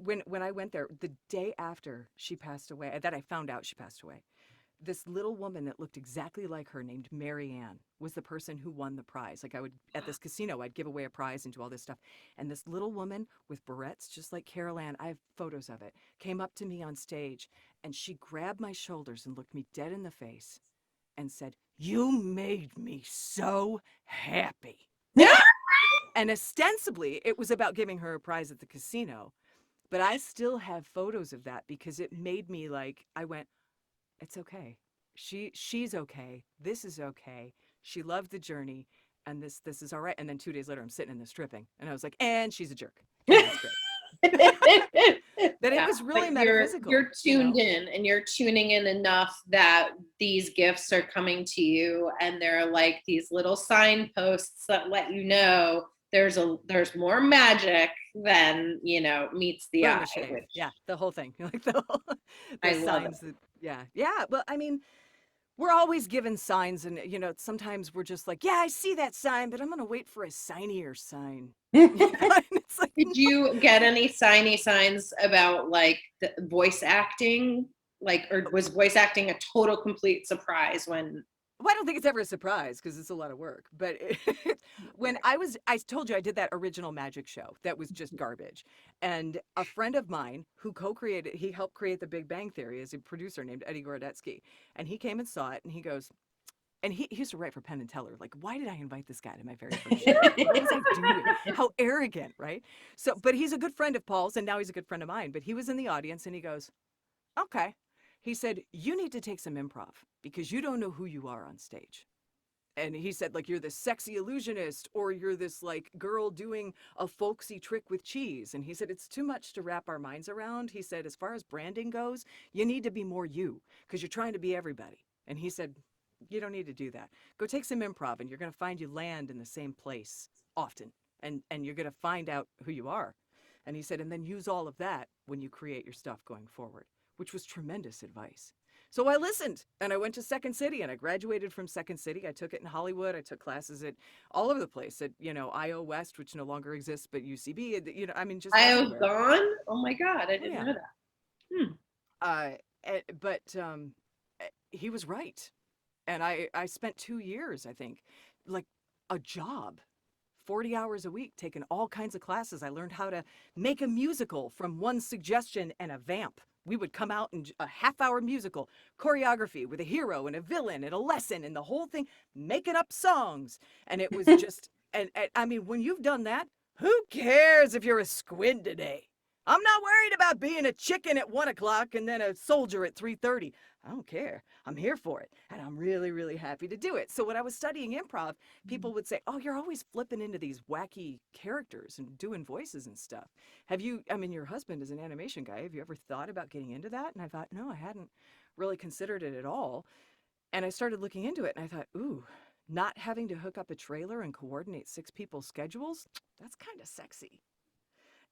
When I went there, the day after she passed away, that I found out she passed away, this little woman that looked exactly like her, named Mary Ann, was the person who won the prize. Like at this casino, I'd give away a prize and do all this stuff. And this little woman with barrettes, just like Carol Ann, I have photos of it, came up to me on stage and she grabbed my shoulders and looked me dead in the face and said, "You made me so happy." And ostensibly, it was about giving her a prize at the casino. But I still have photos of that because it made me I went, it's okay. She's okay. This is okay. She loved the journey, and this is all right. And then 2 days later, I'm sitting in the stripping, and I was like, and she's a jerk. And that's great. That it was really metaphysical. You're tuned in, and you're tuning in enough that these gifts are coming to you, and they're like these little signposts that let you know there's more magic than meets the eye. Yeah, the whole thing. Like the signs. Yeah. Well, I mean, we're always given signs, and sometimes we're just like, yeah, I see that sign, but I'm gonna wait for a signier sign. It's like, did you get any signy signs about the voice acting? Or was voice acting a total complete surprise when? Well, I don't think it's ever a surprise because it's a lot of work. But when I told you I did that original magic show that was just garbage. And a friend of mine who he helped create the Big Bang Theory, as a producer named Eddie Gorodetsky. And he came and saw it and he goes, and he used to write for Penn and Teller. Like, why did I invite this guy to my very first show? What was I doing? How arrogant, right? So, but he's a good friend of Paul's and now he's a good friend of mine. But he was in the audience and he goes, okay. He said, you need to take some improv because you don't know who you are on stage. And he said, you're this sexy illusionist or you're this girl doing a folksy trick with cheese. And he said, it's too much to wrap our minds around. He said, as far as branding goes, you need to be more you because you're trying to be everybody. And he said, you don't need to do that. Go take some improv and you're going to find you land in the same place often. And you're going to find out who you are. And he said, and then use all of that when you create your stuff going forward. Which was tremendous advice. So I listened and I went to Second City and I graduated from Second City. I took it in Hollywood. I took classes at all over the place at, IO West, which no longer exists, but UCB, just IO's gone? Oh my God, I didn't know that. But he was right. And I spent 2 years, I think, a job. 40 hours a week, taking all kinds of classes. I learned how to make a musical from one suggestion and a vamp. We would come out in a half-hour musical, choreography with a hero and a villain and a lesson and the whole thing, making up songs. And it was just, and I mean, when you've done that, who cares if you're a squid today? I'm not worried about being a chicken at 1 o'clock and then a soldier at 3:30. I don't care. I'm here for it. And I'm really, really happy to do it. So when I was studying improv, people would say, oh, you're always flipping into these wacky characters and doing voices and stuff. Your husband is an animation guy. Have you ever thought about getting into that? And I thought, no, I hadn't really considered it at all. And I started looking into it and I thought, ooh, not having to hook up a trailer and coordinate 6 people's schedules, that's kind of sexy.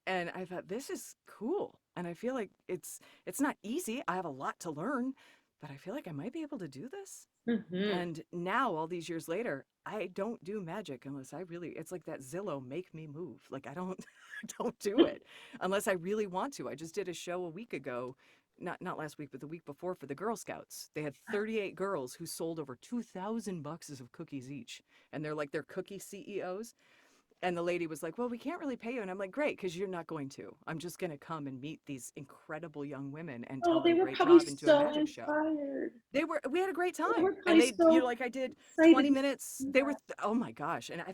And I thought, this is cool. And I feel like it's not easy. I have a lot to learn, but I feel like I might be able to do this. Mm-hmm. And now, all these years later, I don't do magic unless it's like that Zillow make me move. I don't do it unless I really want to. I just did a show a week ago not last week, but the week before for the Girl Scouts. They had 38 girls who sold over 2,000 boxes of cookies each. And they're like, they're cookie CEOs. And the lady was like, well, we can't really pay you. And I'm like, great, because you're not going to. I'm just going to come and meet these incredible young women and tell Oh, they them were great probably job and do a so magic show. inspired. We had a great They were time. And probably so like I did excited 20 to minutes. see They were, that. oh my gosh. And I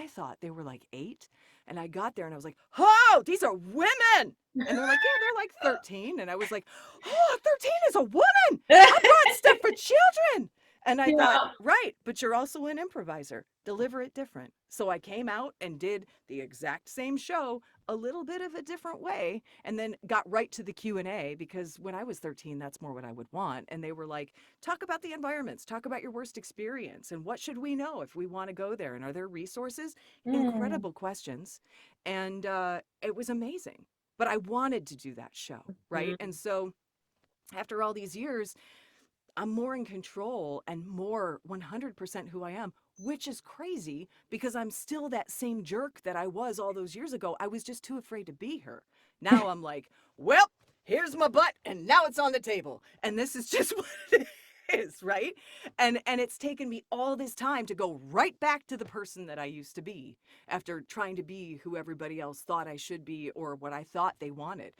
thought they were like 8. And I got there and I was like, oh, these are women. And they're like, yeah, they're like 13. And I was like, oh, 13 is a woman. I brought stuff for children. And I thought, Yeah. right, but you're also an improviser. Deliver it different. So I came out and did the exact same show a little bit of a different way, and then got right to the Q&A, because when I was 13, that's more what I would want. And they were like, talk about the environments, talk about your worst experience, and what should we know if we want to go there, and are there resources? Mm. Incredible questions. And it was amazing. But I wanted to do that show, right? Mhm. And so after all these years, I'm more in control and more 100% who I am, which is crazy because I'm still that same jerk that I was all those years ago. I was just too afraid to be her. Now I'm like, well, here's my butt and now it's on the table. And this is just what it is, right? And it's taken me all this time to go right back to the person that I used to be after trying to be who everybody else thought I should be or what I thought they wanted.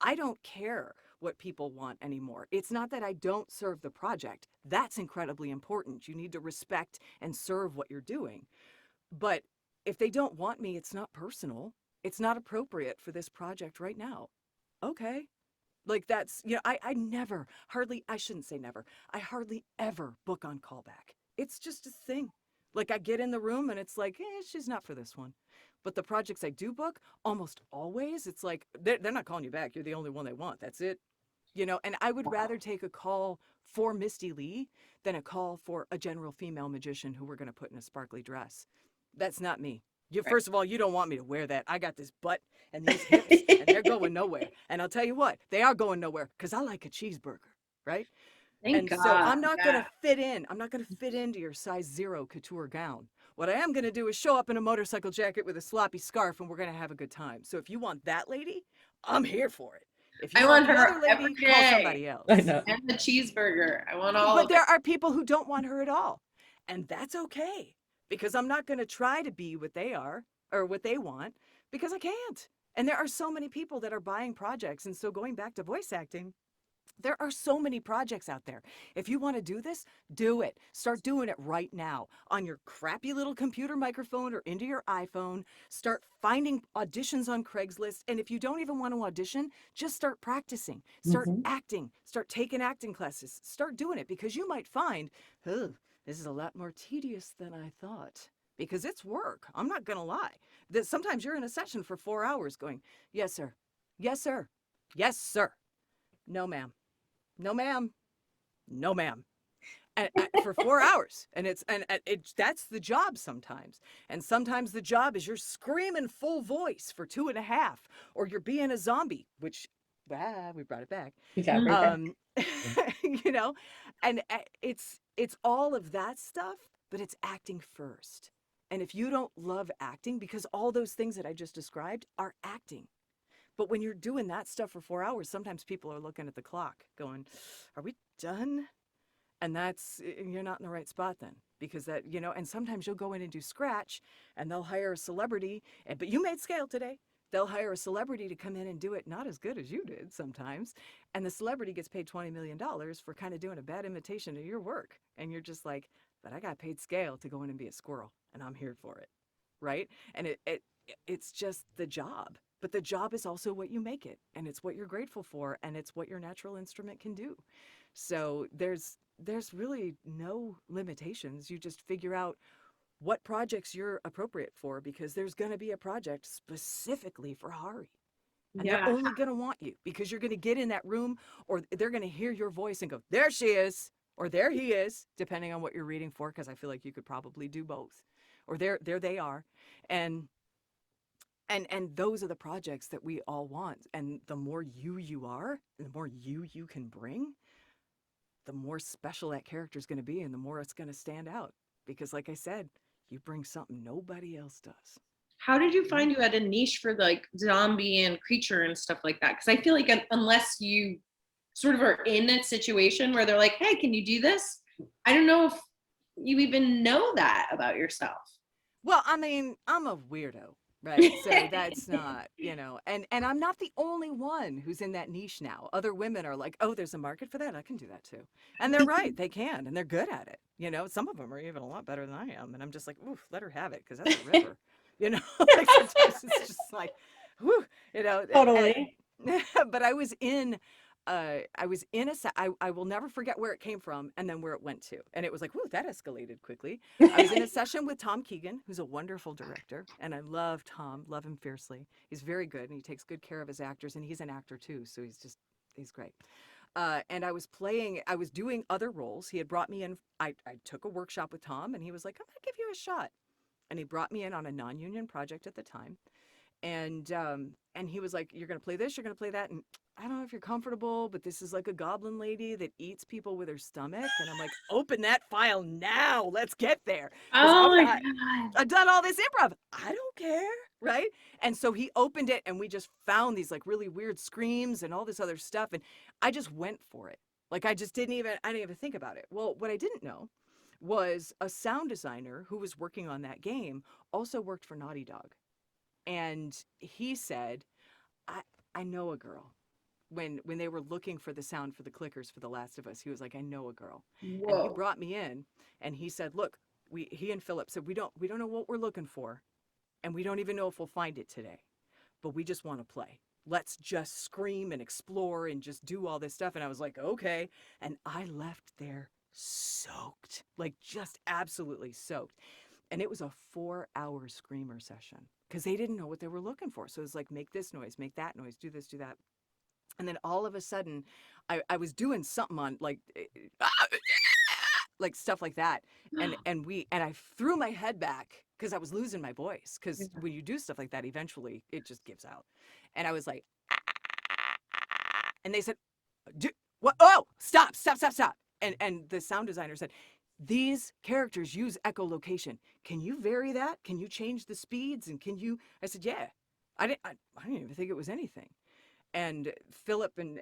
I don't care what people want anymore. It's not that I don't serve the project. That's incredibly important. You need to respect and serve what you're doing. But if they don't want me, it's not personal. It's not appropriate for this project right now. Okay. Like that's, I never, hardly, I shouldn't say never. I hardly ever book on callback. It's just a thing. Like I get in the room and it's like, she's not for this one. But the projects I do book, almost always, it's like, they're not calling you back. You're the only one they want. That's it. And I would rather take a call for Misty Lee than a call for a general female magician who we're going to put in a sparkly dress. That's not me. Right. First of all, you don't want me to wear that. I got this butt and these hips, and they're going nowhere. And I'll tell you what, they are going nowhere because I like a cheeseburger, right? Thank And so God. I'm not going Yeah. to fit in. I'm not going to fit into your size 0 couture gown. What I am going to do is show up in a motorcycle jacket with a sloppy scarf, and we're going to have a good time. So if you want that lady, I'm here for it. If you I want want the her other every lady, call day. somebody else. I know. And the cheeseburger. I want all But of there it. are people who don't want her at all. And that's okay. Because I'm not going to try to be what they are or what they want because I can't. And there are so many people that are buying projects. And so going back to voice acting, there are so many projects out there. If you want to do this, do it. Start doing it right now on your crappy little computer microphone or into your iPhone. Start finding auditions on Craigslist. And if you don't even want to audition, just start practicing. Start Mhm. acting. Start taking acting classes. Start doing it because you might find, oh, this is a lot more tedious than I thought. Because it's work. I'm not going to lie. That sometimes you're in a session for 4 hours going, yes, sir. Yes, sir. Yes, sir. No, ma'am. No, ma'am. No, ma'am. And for 4 hours. And that's the job sometimes. And sometimes the job is you're screaming full voice for 2.5, or you're being a zombie, which, we brought it back. You got right back. Um, you know, and it's all of that stuff, but it's acting first. And if you don't love acting, because all those things that I just described are acting. But when you're doing that stuff for 4 hours, sometimes people are looking at the clock going, are we done? And you're not in the right spot then. Because and sometimes you'll go in and do scratch and they'll hire a celebrity, but you made scale today. They'll hire a celebrity to come in and do it not as good as you did sometimes. And the celebrity gets paid $20 million for kind of doing a bad imitation of your work. And you're just like, but I got paid scale to go in and be a squirrel and I'm here for it. Right. And it's just the job. But the job is also what you make it, and it's what you're grateful for, and it's what your natural instrument can do. So there's really no limitations. You just figure out what projects you're appropriate for, because there's going to be a project specifically for Hari. And they're Yeah. only going to want you because you're going to get in that room, or they're going to hear your voice and go, there she is, or there he is, depending on what you're reading for, because I feel like you could probably do both. Or there they are. And those are the projects that we all want. And the more you are, the more you can bring, the more special that character is going to be, and the more it's going to stand out. Because like I said, you bring something nobody else does. How did you find you had a niche for like zombie and creature and stuff like that? Because I feel like unless you sort of are in a situation where they're like, hey, can you do this? I don't know if you even know that about yourself. Well, I mean, I'm a weirdo, right? So that's not, and I'm not the only one who's in that niche now. Other women are like, oh, there's a market for that. I can do that too. And they're right. They can, and they're good at it. Some of them are even a lot better than I am. And I'm just like, oof, let her have it. Cause that's a ripper, like sometimes it's just like, whew, Totally. but I will never forget where it came from and then where it went to. And it was like, whoo, that escalated quickly. I was in a session with Tom Keegan, who's a wonderful director. And I love Tom, love him fiercely. He's very good and he takes good care of his actors. And he's an actor too. So he's great. And I was doing other roles. He had brought me in. I took a workshop with Tom and he was like, I'm going to give you a shot. And he brought me in on a non-union project at the time. And he was like, you're going to play this, you're going to play that. And I don't know if you're comfortable, but this is like a goblin lady that eats people with her stomach. And I'm like, open that file now. Let's get there. Oh my God. I've done all this improv. I don't care. Right. And so he opened it and we just found these like really weird screams and all this other stuff. And I just went for it. Like I didn't even think about it. Well, what I didn't know was a sound designer who was working on that game also worked for Naughty Dog. And he said, I know a girl. When they were looking for the sound for the clickers for The Last of Us, he was like, I know a girl. Whoa. And he brought me in and he said, look, he and Philip said, we don't know what we're looking for. And we don't even know if we'll find it today, but we just want to play. Let's just scream and explore and just do all this stuff. And I was like, okay. And I left there soaked, like just absolutely soaked. And it was a 4-hour screamer session because they didn't know what they were looking for. So it was like, make this noise, make that noise, do this, do that. And then all of a sudden I was doing something on like stuff like that. And I threw my head back because I was losing my voice. Because when you do stuff like that, eventually it just gives out. And I was like, and they said, what? Oh, stop. And the sound designer said, these characters use echolocation. Can you vary that? Can you change the speeds? And I said, yeah. I didn't even think it was anything. And Philip and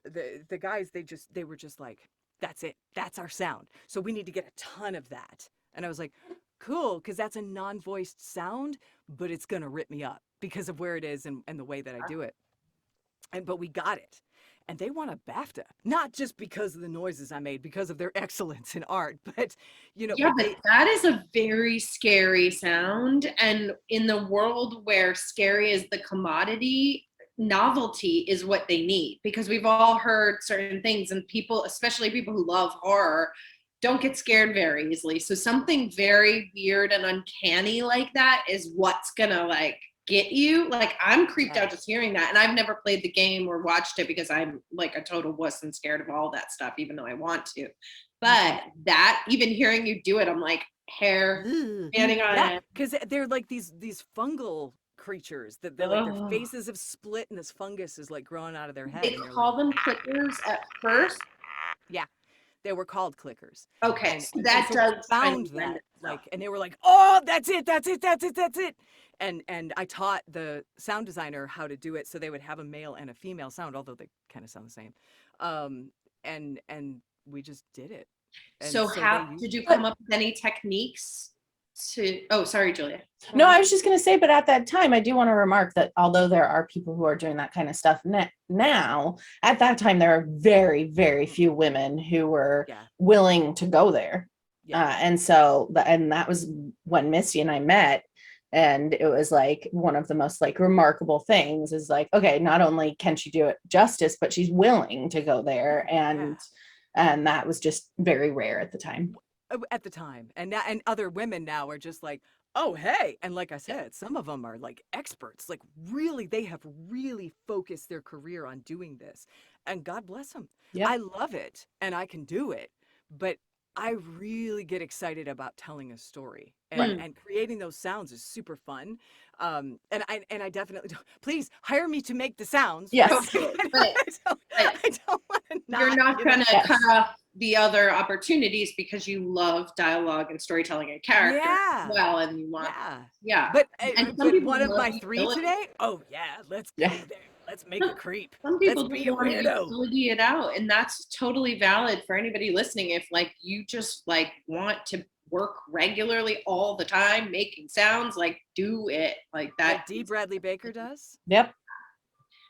the guys, they were just like, that's it. That's our sound. So we need to get a ton of that. And I was like, cool, because that's a non-voiced sound, but it's going to rip me up because of where it is and the way that I do it. But we got it. And they won a BAFTA, not just because of the noises I made, because of their excellence in art, but Yeah, but that is a very scary sound. And in the world where scary is the commodity, novelty is what they need, because we've all heard certain things, and people, especially people who love horror, don't get scared very easily. So something very weird and uncanny like that is what's gonna like get you. Like I'm creeped out just hearing that, and I've never played the game or watched it because I'm like a total wuss and scared of all that stuff, even though I want to. But that, even hearing you do it, I'm like hair standing on it, because they're like these fungal creatures that they're like their faces have split and this fungus is like growing out of their head. They call them clickers at first. Yeah, they were called clickers. Okay, so that does found that like, and they were like, oh, that's it. And I taught the sound designer how to do it so they would have a male and a female sound, although they kind of sound the same. And we just did it. And so how did you come up with any techniques to, oh, sorry, Julia. No, I was just going to say, but at that time, I do want to remark that although there are people who are doing that kind of stuff now, at that time, there are very, very few women who were willing to go there. And so, and that was when Misty and I met. And it was like one of the most like remarkable things is like, okay, not only can she do it justice, but she's willing to go there. And that was just very rare at the time. And other women now are just like, oh, hey. And like I said, some of them are like experts, like really, they have really focused their career on doing this, and God bless them. I love it and I can do it, but I really get excited about telling a story, and creating those sounds is super fun. And I definitely don't, please hire me to make the sounds. Yes. I don't want to You're not going to cut off the other opportunities because you love dialogue and storytelling and character well, and you want but one of my 3 today, let's go there. Let's make a creep. Some Let's people be just a want to weirdo. utility it out, and that's totally valid for anybody listening. If like you just like want to work regularly all the time, making sounds, like do it like that. Like D. Bradley Baker does. Yep.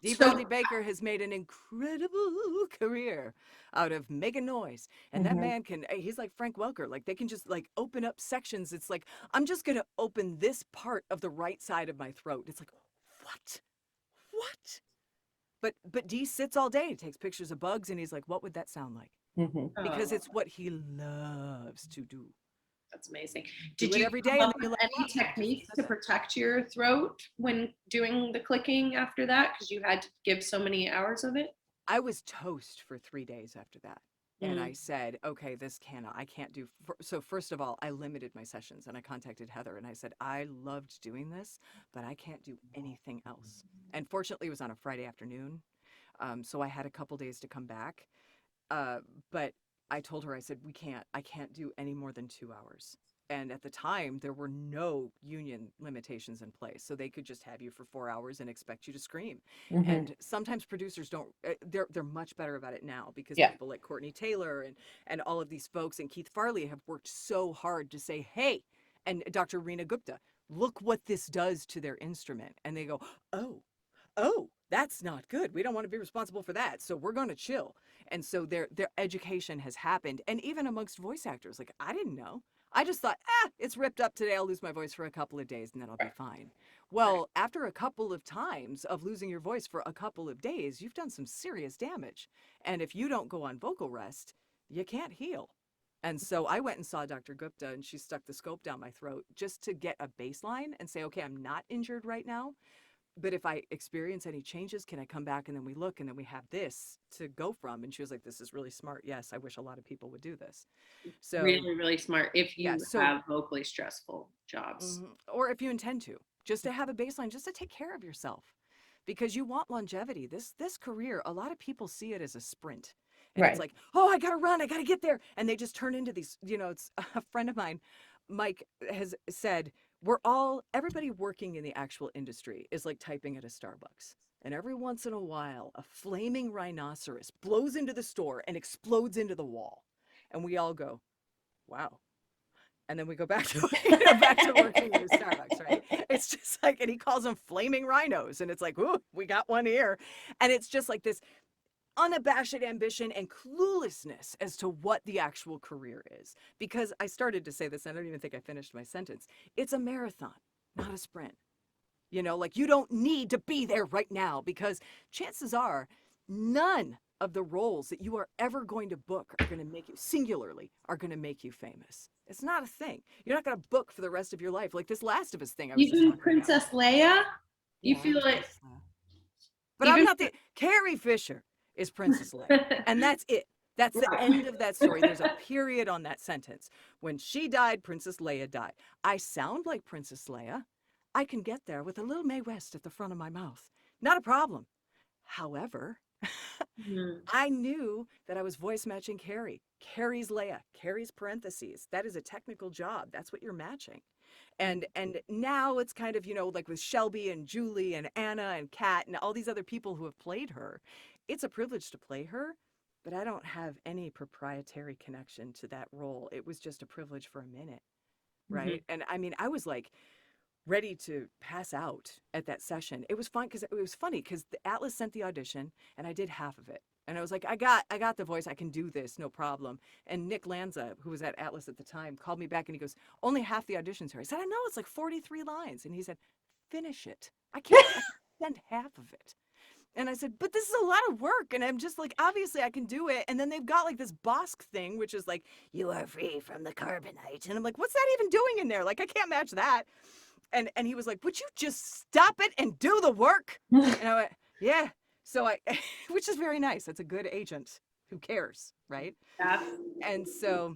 D. So Bradley Baker has made an incredible career out of making noise. And that Mhm. man he's like Frank Welker. Like they can just like open up sections. It's like, I'm just going to open this part of the right side of my throat. It's like, what? What? But D sits all day, takes pictures of bugs, and he's like, what would that sound like? Mhm. Because it's what he loves to do. that's amazing. Do Did it you every come day, and up then with you're like, any wow, he just techniques does to it. protect your throat when doing the clicking after that? Because you had to give so many hours of it. I was toast for 3 days after that. And Mm. I said, okay, I can't do. So first of all, I limited my sessions and I contacted Heather and I said, I loved doing this, but I can't do anything else. And fortunately, it was on a Friday afternoon. So I had a couple days to come back. But I told her, I said, I can't do any more than 2 hours. And at the time, there were no union limitations in place. So they could just have you for 4 hours and expect you to scream. Mhm. And sometimes producers don't, they're much better about it now because Yeah. people like Courtney Taylor and all of these folks and Keith Farley have worked so hard to say, hey, and Dr. Reena Gupta, look what this does to their instrument. And they go, oh, that's not good. We don't want to be responsible for that. So we're going to chill. And so their education has happened. And even amongst voice actors, like I didn't know. I just thought, it's ripped up today. I'll lose my voice for a couple of days and then I'll be fine. Well, after a couple of times of losing your voice for a couple of days, you've done some serious damage. And if you don't go on vocal rest, you can't heal. And so I went and saw Dr. Gupta and she stuck the scope down my throat just to get a baseline and say, okay, I'm not injured right now. But if I experience any changes, can I come back and then we look and then we have this to go from? And she was like, this is really smart. Yes, I wish a lot of people would do this. So, Really, really smart if yeah. you So, have vocally stressful jobs. or if you intend to, just to have a baseline, just to take care of yourself because you want longevity. This career, a lot of people see it as a sprint. And it's Right. like, oh, I got to run. I got to get there. And they just turn into these, it's a friend of mine, Mike, has said, everybody working in the actual industry is like typing at a Starbucks. And every once in a while, a flaming rhinoceros blows into the store and explodes into the wall. And we all go, wow. And then we go back to, back to working at a Starbucks, right? It's just like, and he calls them flaming rhinos. And it's like, ooh, we got one here. And it's just like this unabashed ambition and cluelessness as to what the actual career is. Because I started to say this, and I don't even think I finished my sentence. It's a marathon, not a sprint. Like you don't need to be there right now because chances are none of the roles that you are ever going to book are going to make you, singularly, are going to make you famous. It's not a thing. You're not going to book for the rest of your life. Like this Last of Us thing I was just Even talking about. Princess Leia, you Yeah, I feel was it. Princess Leia. But I'm Even not Carrie Fisher is Princess Leia. And that's it. That's the end of that story. There's a period on that sentence. When she died, Princess Leia died. I sound like Princess Leia. I can get there with a little Mae West at the front of my mouth. Not a problem. However, Mhm. I knew that I was voice matching Carrie. Carrie's Leia. Carrie's parentheses. That is a technical job. That's what you're matching. And now it's kind of, like with Shelby and Julie and Anna and Kat and all these other people who have played her. It's a privilege to play her, but I don't have any proprietary connection to that role. It was just a privilege for a minute, right? And I mean, I was like ready to pass out at that session. It was fun because it was funny because the Atlas sent the audition and I did half of it. And I was like, I got the voice. I can do this. No problem. And Nick Lanza, who was at Atlas at the time, called me back and he goes, only half the audition's here. I said, I know, it's like 43 lines. And he said, finish it. I can't send half of it. And I said, but this is a lot of work. And I'm just like, obviously I can do it. And then they've got like this Bosk thing, which is like, you are free from the carbonite. And I'm like, what's that even doing in there? Like, I can't match that. And he was like, would you just stop it and do the work? And I went, yeah. So which is very nice. That's a good agent who cares, right? Yeah. And so,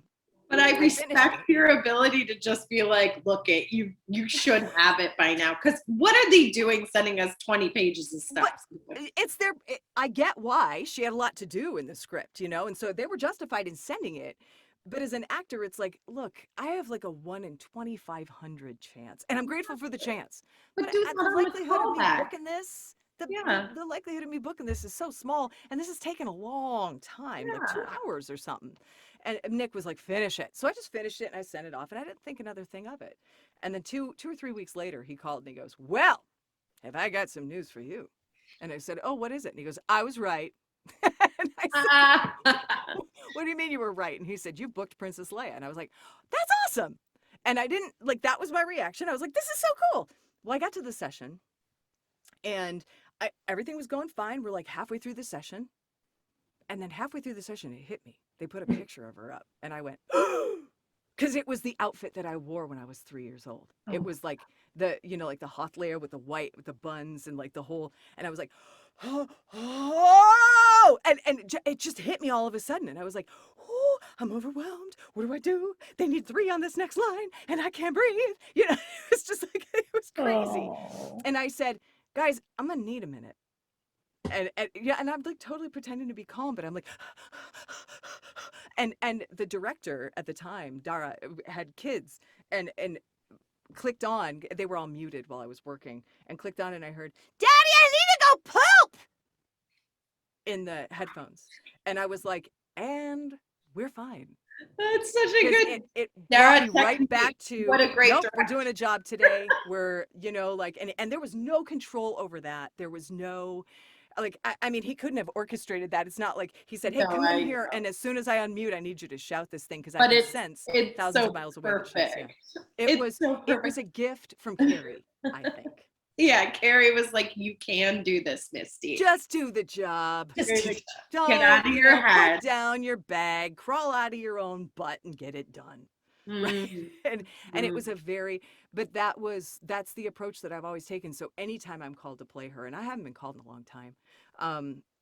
But I finished respect it. your ability to just be like, look it, you should have it by now. Because what are they doing sending us 20 pages of stuff? I get why she had a lot to do in the script, and so they were justified in sending it. But as an actor, it's like, look, I have like a 1 in 2,500 chance, and I'm grateful for the chance. But But do at that the on the likelihood of me callback. booking this, Yeah. the likelihood of me booking this is so small, and this has taken a long time, like 2 Yeah. hours or something. And Nick was like, finish it. So I just finished it and I sent it off, and I didn't think another thing of it. And then two or 3 weeks later, he called and he goes, well, have I got some news for you? And I said, oh, what is it? And he goes, I was right. And I said, what do you mean you were right? And he said, you booked Princess Leia. And I was like, that's awesome. And I didn't, like, that was my reaction. I was like, this is so cool. Well, I got to the session and everything was going fine. We're like halfway through the session. And then halfway through the session, it hit me. They put a picture of her up. And I went, because it was the outfit that I wore when I was 3 years old. It was like like the Hoth Leia with the white, with the buns and like the whole, and I was like, oh, and it just hit me all of a sudden. And I was like, oh, I'm overwhelmed. What do I do? They need 3 on this next line and I can't breathe. It was just like, it was crazy. Oh. And I said, guys, I'm going to need a minute. And yeah, and I'm like totally pretending to be calm, but I'm like, and the director at the time, Dara, had kids and clicked on. They were all muted while I was working, and clicked on, and I heard, "Daddy, I need to go poop," in the headphones, and I was like, "And we're fine." That's such a good. It Dara, brought me right back to, what a great nope, director. we're doing a job today. We're, like, and there was no control over that. There was no, like, I mean, he couldn't have orchestrated that. It's not like he said, hey, No, come in I here, know. and as soon as I unmute, I need you to shout this thing because I But can it's sense it's thousands so of miles away that she's, yeah. perfect. It It's was so it was perfect. a gift from Carrie, I think. Yeah, Carrie was like, "You can do this, Misty. Just do the job. Just Don't, get out of your head." put down your bag, crawl out of your own butt, and get it done. Right. Mm. And it was but that's the approach that I've always taken. So anytime I'm called to play her, and I haven't been called in a long time,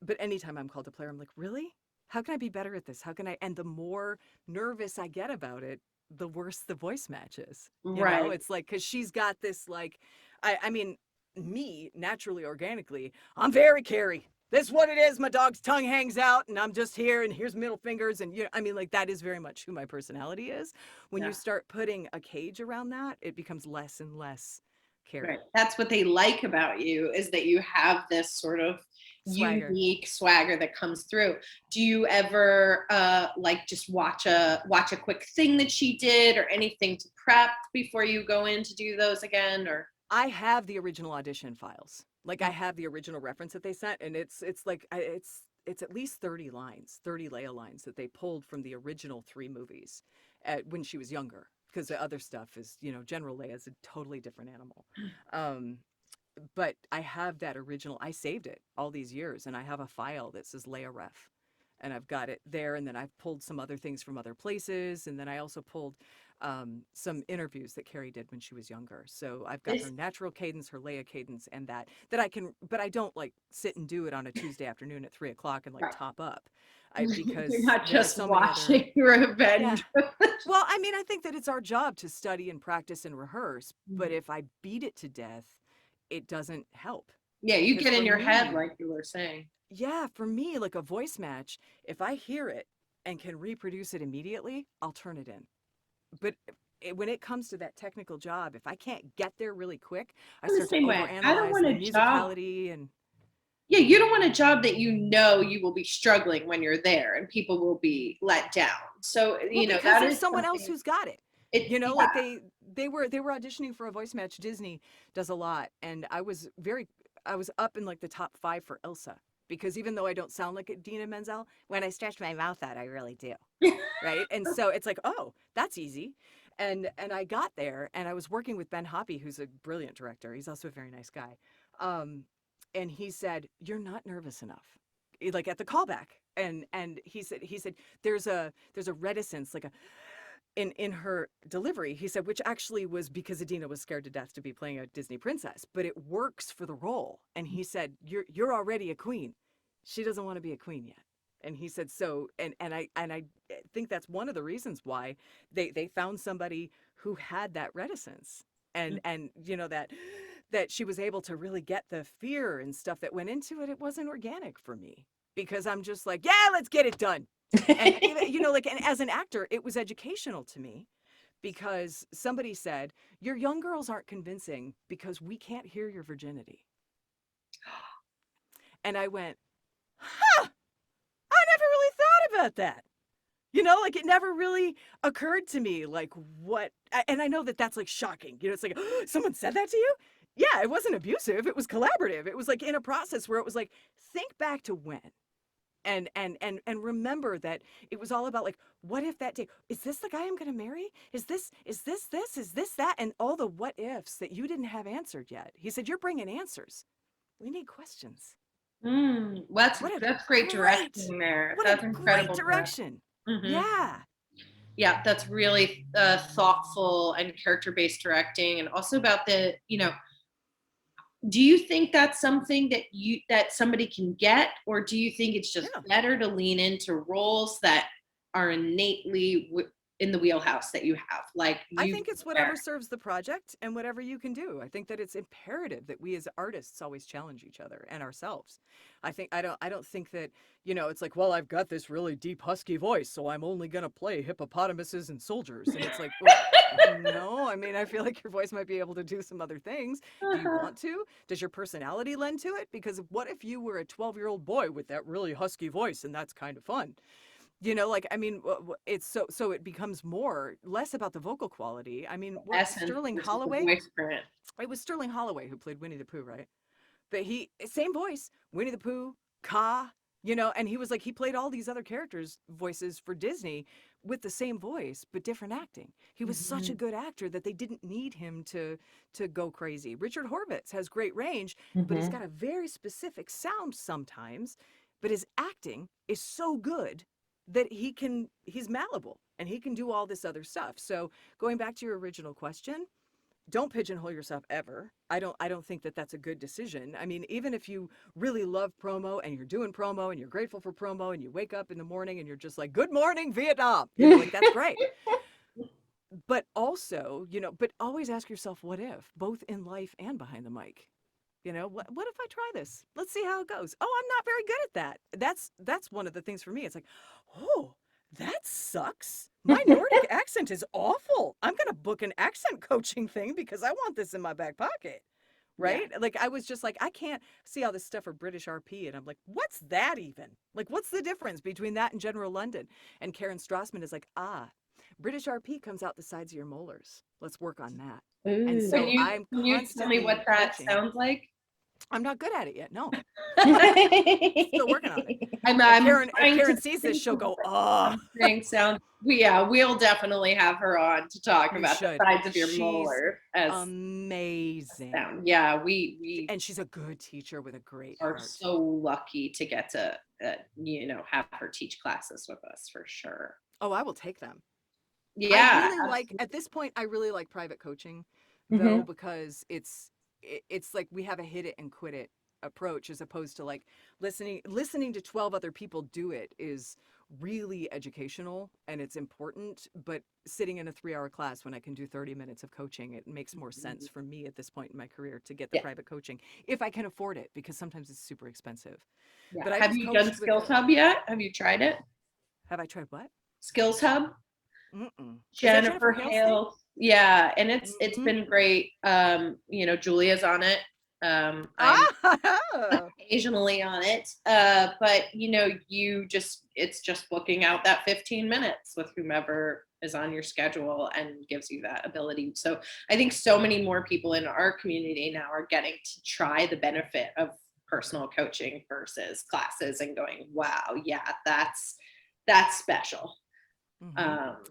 but anytime I'm called to play her, I'm like, really? How can I be better at this? How can I? And the more nervous I get about it, the worse the voice match is. Right. It's like, because she's got this, like, I mean, me, naturally, organically, I'm very Carrie. This is what it is. My dog's tongue hangs out and I'm just here and here's middle fingers. And, I mean, like, that is very much who my personality is. When you start putting a cage around that, it becomes less and less Carrie. Right. That's what they like about you, is that you have this sort of Swagger. unique swagger that comes through. Do you ever like just watch a quick thing that she did or anything to prep before you go in to do those again? Or I have the original audition files. Like, I have the original reference that they sent, and it's like, it's at least 30 lines, 30 Leia lines that they pulled from the original 3 movies when she was younger. Because the other stuff is, General Leia is a totally different animal. But I have that original. I saved it all these years, and I have a file that says Leia Ref. And I've got it there, and then I've pulled some other things from other places, and then I also pulled some interviews that Carrie did when she was younger. So I've got her natural cadence, her Leia cadence, and that I can, but I don't like sit and do it on a Tuesday afternoon at 3:00 and like top up. Because you're not just so watching Revenge. Yeah. Well, I mean, I think that it's our job to study and practice and rehearse, but if I beat it to death, it doesn't help. Yeah, you get in your head, like you were saying. Yeah, for me, like a voice match, if I hear it and can reproduce it immediately, I'll turn it in. But when it comes to that technical job, if I can't get there really quick, I start to overanalyze the musicality and. Yeah, you don't want a job that you will be struggling when you're there and people will be let down. So, because that there's is someone else who's got it. Like they were auditioning for a voice match. Disney does a lot. And I was up in like the top 5 for Elsa, because even though I don't sound like Idina Menzel, when I stretch my mouth out, I really do. Right. And so it's like, oh, that's easy. And I got there and I was working with Ben Hoppy, who's a brilliant director. He's also a very nice guy. And he said, you're not nervous enough, like at the callback. And he said, there's a reticence, like in her delivery. He said, which actually was because Idina was scared to death to be playing a Disney princess, but it works for the role. And he said, you're already a queen. She doesn't want to be a queen yet. And he said, so, and I think that's one of the reasons why they found somebody who had that reticence and that she was able to really get the fear and stuff that went into it. It wasn't organic for me, because I'm just like, yeah, let's get it done. And and as an actor, it was educational to me, because somebody said, your young girls aren't convincing because we can't hear your virginity. And I went, huh, I never really thought about that. Like it never really occurred to me, like and I know that that's like shocking. It's like, someone said that to you? Yeah, it wasn't abusive. It was collaborative. It was like in a process where it was like, think back to when. And remember that it was all about like, what if that day, is this the guy I'm going to marry? Is this that? And all the what ifs that you didn't have answered yet. He said, you're bringing answers. We need questions. That's great direction there. What That's a incredible great direction. Mm-hmm. Yeah. Yeah, that's really thoughtful and character-based directing, and also about the, do you think that's something that somebody can get, or do you think it's just better to lean into roles that are innately in the wheelhouse that you have? I think it's whatever serves the project and whatever you can do. I think that it's imperative that we as artists always challenge each other and ourselves. I don't think that, it's like, well, I've got this really deep husky voice, so I'm only going to play hippopotamuses and soldiers. And it's like, well, no, I mean, I feel like your voice might be able to do some other things. Do you want to? Does your personality lend to it? Because what if you were a 12-year-old boy with that really husky voice, and that's kind of fun? I mean, it's so it becomes less about the vocal quality. I mean, Sterling Holloway? It was Sterling Holloway who played Winnie the Pooh, right? But same voice, Winnie the Pooh, Ka, and he was like, he played all these other characters' voices for Disney with the same voice, but different acting. He was such a good actor that they didn't need him to go crazy. Richard Horvitz has great range, but he's got a very specific sound sometimes, but his acting is so good that he's malleable and he can do all this other stuff. So going back to your original question, don't pigeonhole yourself ever. I don't think that that's a good decision. I mean, even if you really love promo and you're doing promo and you're grateful for promo and you wake up in the morning and you're just like, good morning, Vietnam, like that's great. But also, but always ask yourself, what if, both in life and behind the mic? What if I try this? Let's see how it goes. Oh, I'm not very good at that. That's one of the things for me. It's like, oh, that sucks. My Nordic accent is awful. I'm going to book an accent coaching thing because I want this in my back pocket. Right? Yeah. Like I was just like, I can't see all this stuff for British RP. And I'm like, what's that even? Like, what's the difference between that and General London? And Karen Strassman is like, British RP comes out the sides of your molars. Let's work on that. Ooh. And so can you tell me what that sounds like? I'm not good at it yet. No. Still working on it. If Karen sees this, she'll go, oh. We'll definitely have her on to talk about the sides of your molar. Amazing. Yeah, we and she's a good teacher with a great are heart. so lucky to get to have her teach classes with us for sure. Oh, I will take them. Yeah. At this point, I really like private coaching though, because it's like we have a hit it and quit it approach, as opposed to like listening to 12 other people do it is really educational and it's important, but sitting in a 3-hour class when I can do 30 minutes of coaching, it makes more sense for me at this point in my career to get the private coaching if I can afford it, because sometimes it's super expensive. But have you done Skills Hub yet? Have you tried it? Have I tried what? Skills Hub. Jennifer Hale. Yeah, and it's been great. Julia's on it. I'm occasionally on it. But it's just booking out that 15 minutes with whomever is on your schedule and gives you that ability. So I think so many more people in our community now are getting to try the benefit of personal coaching versus classes and going, wow, yeah, that's special.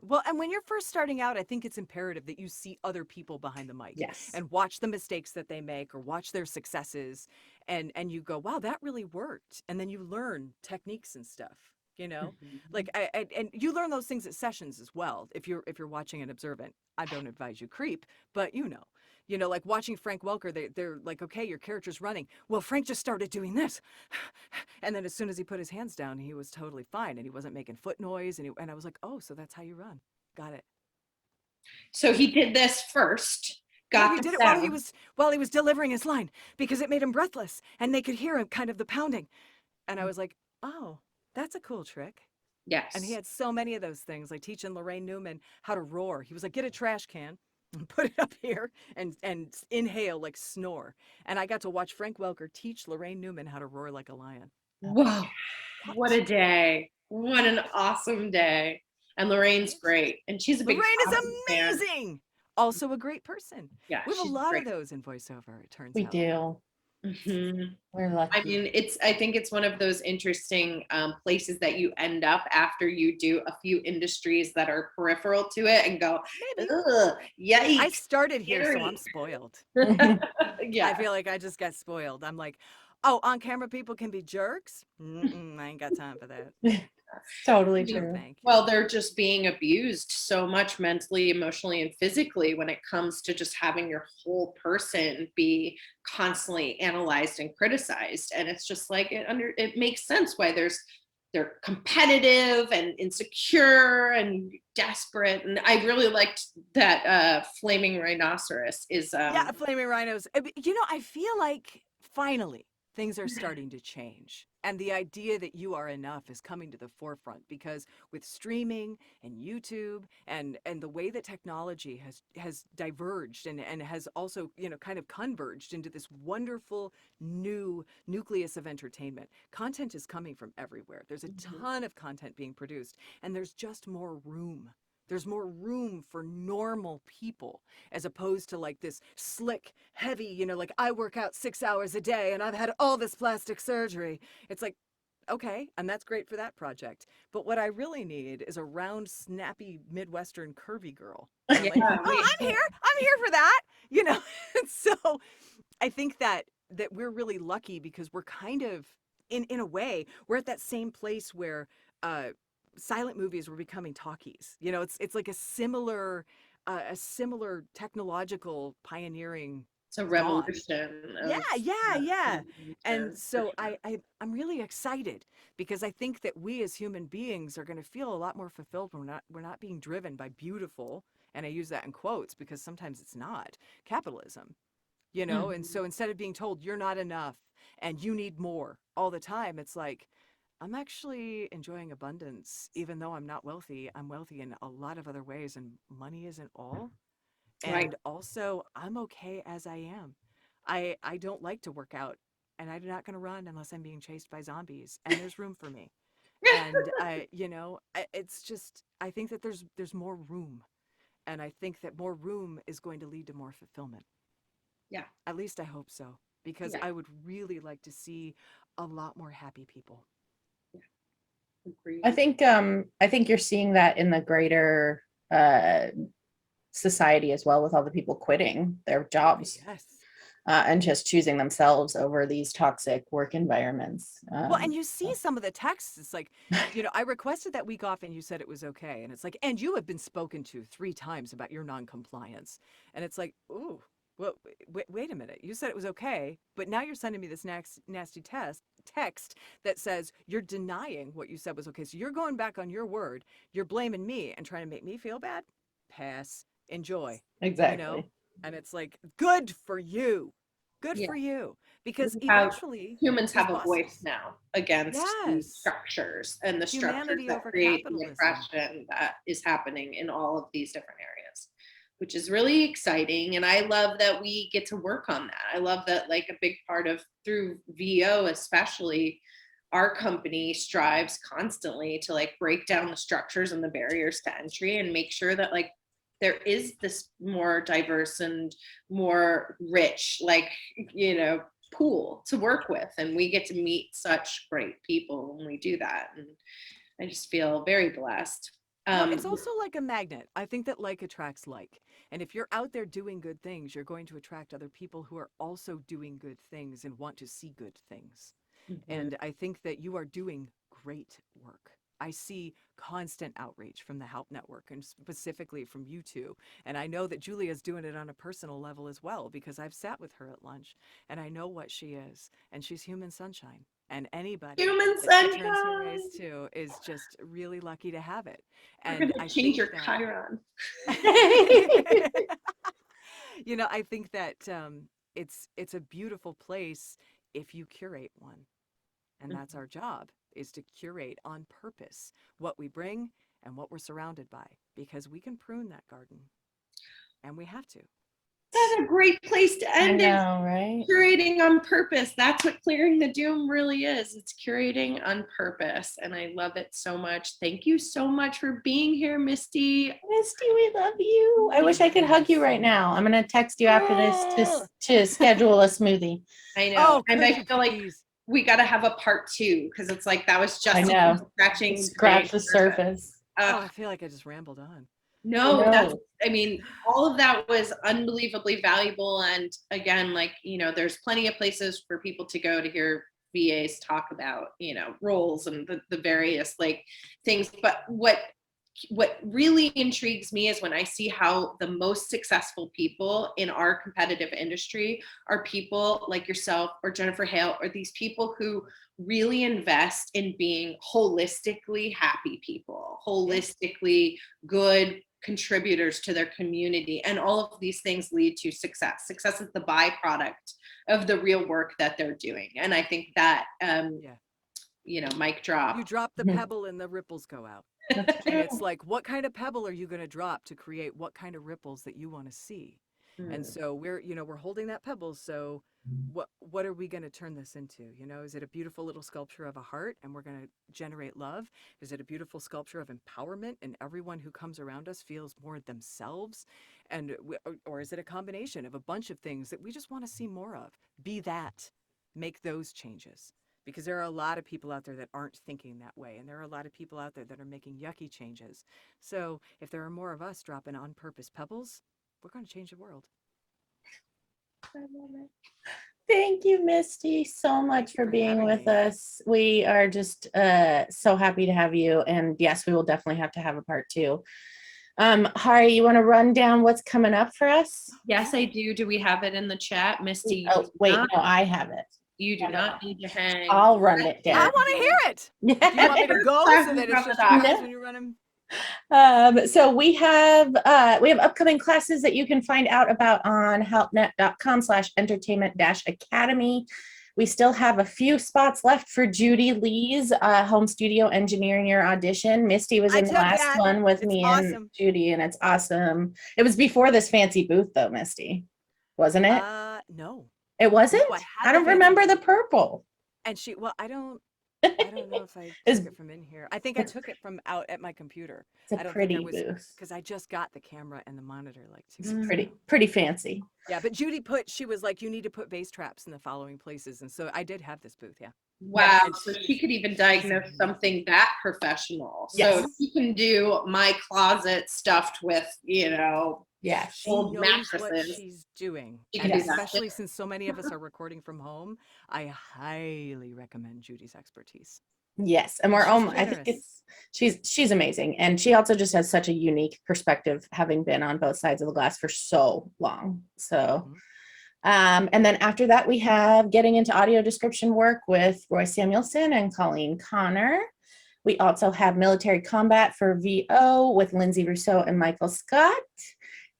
Well, and when you're first starting out, I think it's imperative that you see other people behind the mic, and watch the mistakes that they make or watch their successes, and you go, wow, that really worked. And then you learn techniques and stuff, like and you learn those things at sessions as well. If you're watching and observant, I don't advise you creep, but like watching Frank Welker, they're like, okay, your character's running. Well, Frank just started doing this. And then as soon as he put his hands down, he was totally fine. And he wasn't making foot noise. And I was like, oh, so that's how you run. Got it. So he did this first. He did it while he was delivering his line, because it made him breathless and they could hear him, kind of the pounding. And I was like, oh, that's a cool trick. Yes. And he had so many of those things, like teaching Lorraine Newman how to roar. He was like, get a trash can. and put it up here and inhale like snore. And I got to watch Frank Welker teach Lorraine Newman how to roar like a lion. Whoa, what What? a day. What an awesome day. And Lorraine's great. And she's a big Lorraine is Cosby fan. amazing. Also a great person. Yeah, We have a she's lot of great. those in voiceover, it turns We out. do. Mhm. We're I lucky. mean, I think it's one of those interesting places that you end up after you do a few industries that are peripheral to it and go, Maybe. ugh, I yikes. started here, so scary." I'm spoiled. I Yeah. feel like I just got spoiled. I'm like, oh, on camera people can be jerks? I ain't got time for that. Totally Yeah. No, true. thank you. Well, they're just being abused so much mentally, emotionally, and physically when it comes to just having your whole person be constantly analyzed and criticized. And it's just like it makes sense why they're competitive and insecure and desperate. And I really liked that flaming rhinoceros is Yeah, flaming rhinos. I feel like finally things are starting to change. And the idea that you are enough is coming to the forefront because with streaming and YouTube and the way that technology has diverged and has also, kind of converged into this wonderful new nucleus of entertainment. Content is coming from everywhere. There's a ton of content being produced and there's just more room. There's more room for normal people as opposed to like this slick, heavy, like I work out 6 hours a day and I've had all this plastic surgery. It's like, okay, and that's great for that project. But what I really need is a round, snappy, Midwestern curvy girl. And I'm yeah, like, oh, I'm here for that. So I think that we're really lucky because we're kind of in a way, we're at that same place where uh silent movies were becoming talkies. It's like a similar technological pioneering it's a dawn. revolution Yeah, of yeah, yeah. And for so sure. I'm really excited because I think that we as human beings are going to feel a lot more fulfilled when we're not being driven by beautiful, and I use that in quotes because sometimes it's not, capitalism. And Mhm. so instead of being told you're not enough and you need more all the time, it's like I'm actually enjoying abundance even though I'm not wealthy. I'm wealthy in a lot of other ways and money isn't all. Right. And also, I'm okay as I am. I don't like to work out, and I'm not going to run unless I'm being chased by zombies, and there's room for me. And it's just I think that there's more room, and I think that more room is going to lead to more fulfillment. Yeah. At least I hope so, because Yeah. I would really like to see a lot more happy people. Agreed. I think you're seeing that in the greater uh society as well, with all the people quitting their jobs Yes. and just choosing themselves over these toxic work environments. Well, and you see some of the texts. It's like, I requested that week off and you said it was okay. And it's like, and you have been spoken to 3 times about your non-compliance. And it's like, ooh, well, wait a minute. You said it was okay, but now you're sending me this nasty text that says you're denying what you said was okay. So you're going back on your word. You're blaming me and trying to make me feel bad. Pass. Enjoy. You know? Exactly. And it's like, good for you. Good Yeah. for you. We Because have eventually humans these have a voice bosses. now against the Yes. structures and the structures Humanity that over create the capitalism. oppression that is happening in all of these different areas, which is really exciting. And I love that we get to work on that. I love that, like, a big part of through VO, especially, our company strives constantly to like break down the structures and the barriers to entry and make sure that like there is this more diverse and more rich, like, pool to work with, and we get to meet such great people when we do that, and I just feel very blessed. Well, it's also like a magnet. I think that like attracts like. And if you're out there doing good things, you're going to attract other people who are also doing good things and want to see good things. Mhm. And I think that you are doing great work. I see constant outreach from the Help Network and specifically from you two. And I know that Julia's doing it on a personal level as well because I've sat with her at lunch and I know what she is. And she's human sunshine. And anybody Human that she turns her sunshine. rays to is just really lucky to have it. We're And gonna I change think your that, Chiron. I think that it's a beautiful place if you curate one. And that's our job, is to curate on purpose what we bring and what we're surrounded by, because we can prune that garden. and we have to. That's a great place to I end it. know, right? Curating on purpose. That's what clearing the doom really is. It's curating on purpose. And I love it so much. Thank you so much for being here, Misty. Misty, we love you. I wish I could hug you right now. I'm gonna text you after this to schedule a smoothie. I know. Oh, and could I you feel like please? we got to have a part 2 because it's like that was just I know. scratching Scratch the surface. Oh, I feel like I just rambled on. No, No. that's, I mean, all of that was unbelievably valuable. And again, like, you know, there's plenty of places for people to go to hear VAs talk about, you know, roles and the various like things. But what really intrigues me is when I see how the most successful people in our competitive industry are people like yourself or Jennifer Hale, or these people who really invest in being holistically happy people, holistically good contributors to their community. And all of these things lead to success. Success is the byproduct of the real work that they're doing. And I think that, you know, mic drop. You drop the pebble and the ripples go out. And it's like, what kind of pebble are you going to drop to create what kind of ripples that you want to see? And so we're holding that pebble. So what are we going to turn this into? You know, is it a beautiful little sculpture of a heart and we're going to generate love? Is it a beautiful sculpture of empowerment and everyone who comes around us feels more themselves? And or is it a combination of a bunch of things that we just want to see more of? Be that, make those changes. Because there are a lot of people out there that aren't thinking that way. And there are a lot of people out there that are making yucky changes. So if there are more of us dropping on purpose pebbles, we're going to change the world. I love it. Thank you, Misty, so much for being with us. We are just so happy to have you. And yes, we will definitely have to have a part 2. Hari, you want to run down what's coming up for us? Yes, I do. Do we have it in the chat, Misty? Oh, wait, no, I have it. You do not need to hang. I'll run it down. I want to hear it. Do you want me to go so that it's just you guys when you're running? So we have upcoming classes that you can find out about on helpnet.com/entertainment-academy. We still have a few spots left for Judy Lee's home studio engineering year audition. Misty was in the last one with me and Judy, and it's awesome. It was before this fancy booth though, Misty, wasn't it? No. It wasn't? No, I don't remember the purple. And I don't know if I took it from in here. I think I took it from out at my computer. It's a pretty booth. Because I just got the camera and the monitor like 2 weeks ago. Pretty fancy. Yeah, but Judy she was like, you need to put bass traps in the following places. And so I did have this booth, yeah. Wow, so she could even diagnose something that professional. Yes. So she can do my closet stuffed with, you know, she knows mattresses. What she's doing. And especially since so many of us are recording from home, I highly recommend Judy's expertise. Yes, and I think she's amazing, and she also just has such a unique perspective, having been on both sides of the glass for so long. So, and then after that, we have getting into audio description work with Roy Samuelson and Colleen Connor. We also have military combat for VO with Lindsay Rousseau and Michael Scott.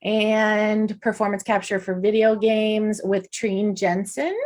And performance capture for video games with Trine Jensen.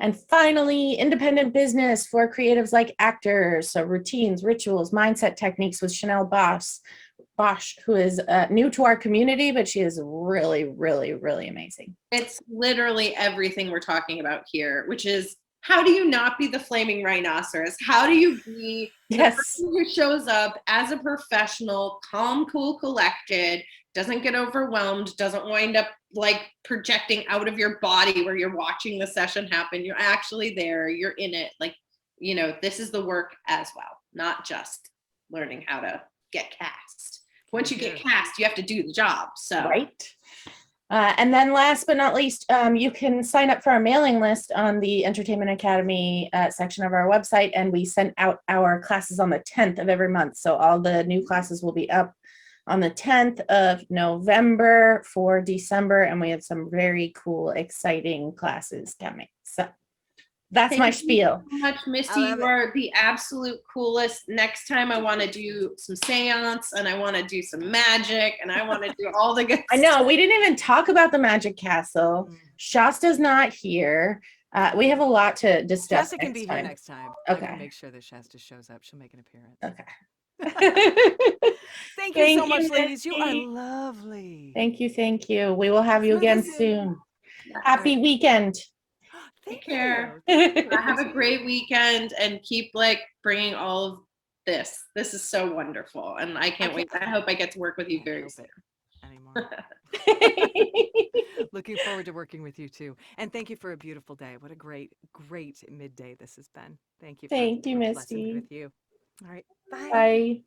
And finally, independent business for creatives like actors. So routines, rituals, mindset techniques with Chanel Bosch, who is new to our community, but she is really, really, really amazing. It's literally everything we're talking about here, which is how do you not be the flaming rhinoceros? How do you be the person who shows up as a professional, calm, cool, collected, doesn't get overwhelmed, doesn't wind up like projecting out of your body where you're watching the session happen. You're actually there, you're in it. Like, you know, this is the work as well, not just learning how to get cast. Once you get cast, you have to do the job. So right. And then last but not least, you can sign up for our mailing list on the Entertainment Academy section of our website, and we send out our classes on the 10th of every month. So all the new classes will be up on the 10th of November for December, and we have some very cool, exciting classes coming. So that's my spiel. Thank you so much, Misty. You are the absolute coolest. Next time I want to do some seance, and I want to do some magic, and I want to do all the good I know, we didn't even talk about the Magic Castle. Shasta's not here. We have a lot to discuss. Shasta can be here next time. Okay. I can make sure that Shasta shows up. She'll make an appearance. Okay. Thank you so Thank much, you, ladies. You are Misty. lovely. Thank you. Thank you. We will have you Smooth again as in. soon. Yeah. Happy weekend. Take Thank care. you. Thank you. You Have a too. great weekend and keep like bringing all of this. This is so wonderful. And I can't wait. I hope I get to work with you Can't very help soon. it anymore. Looking forward to working with you too. And thank you for a beautiful day. What a great, great midday this has been. Thank you for Thank you, a blessing to be Misty. with you. All right. Bye. Bye.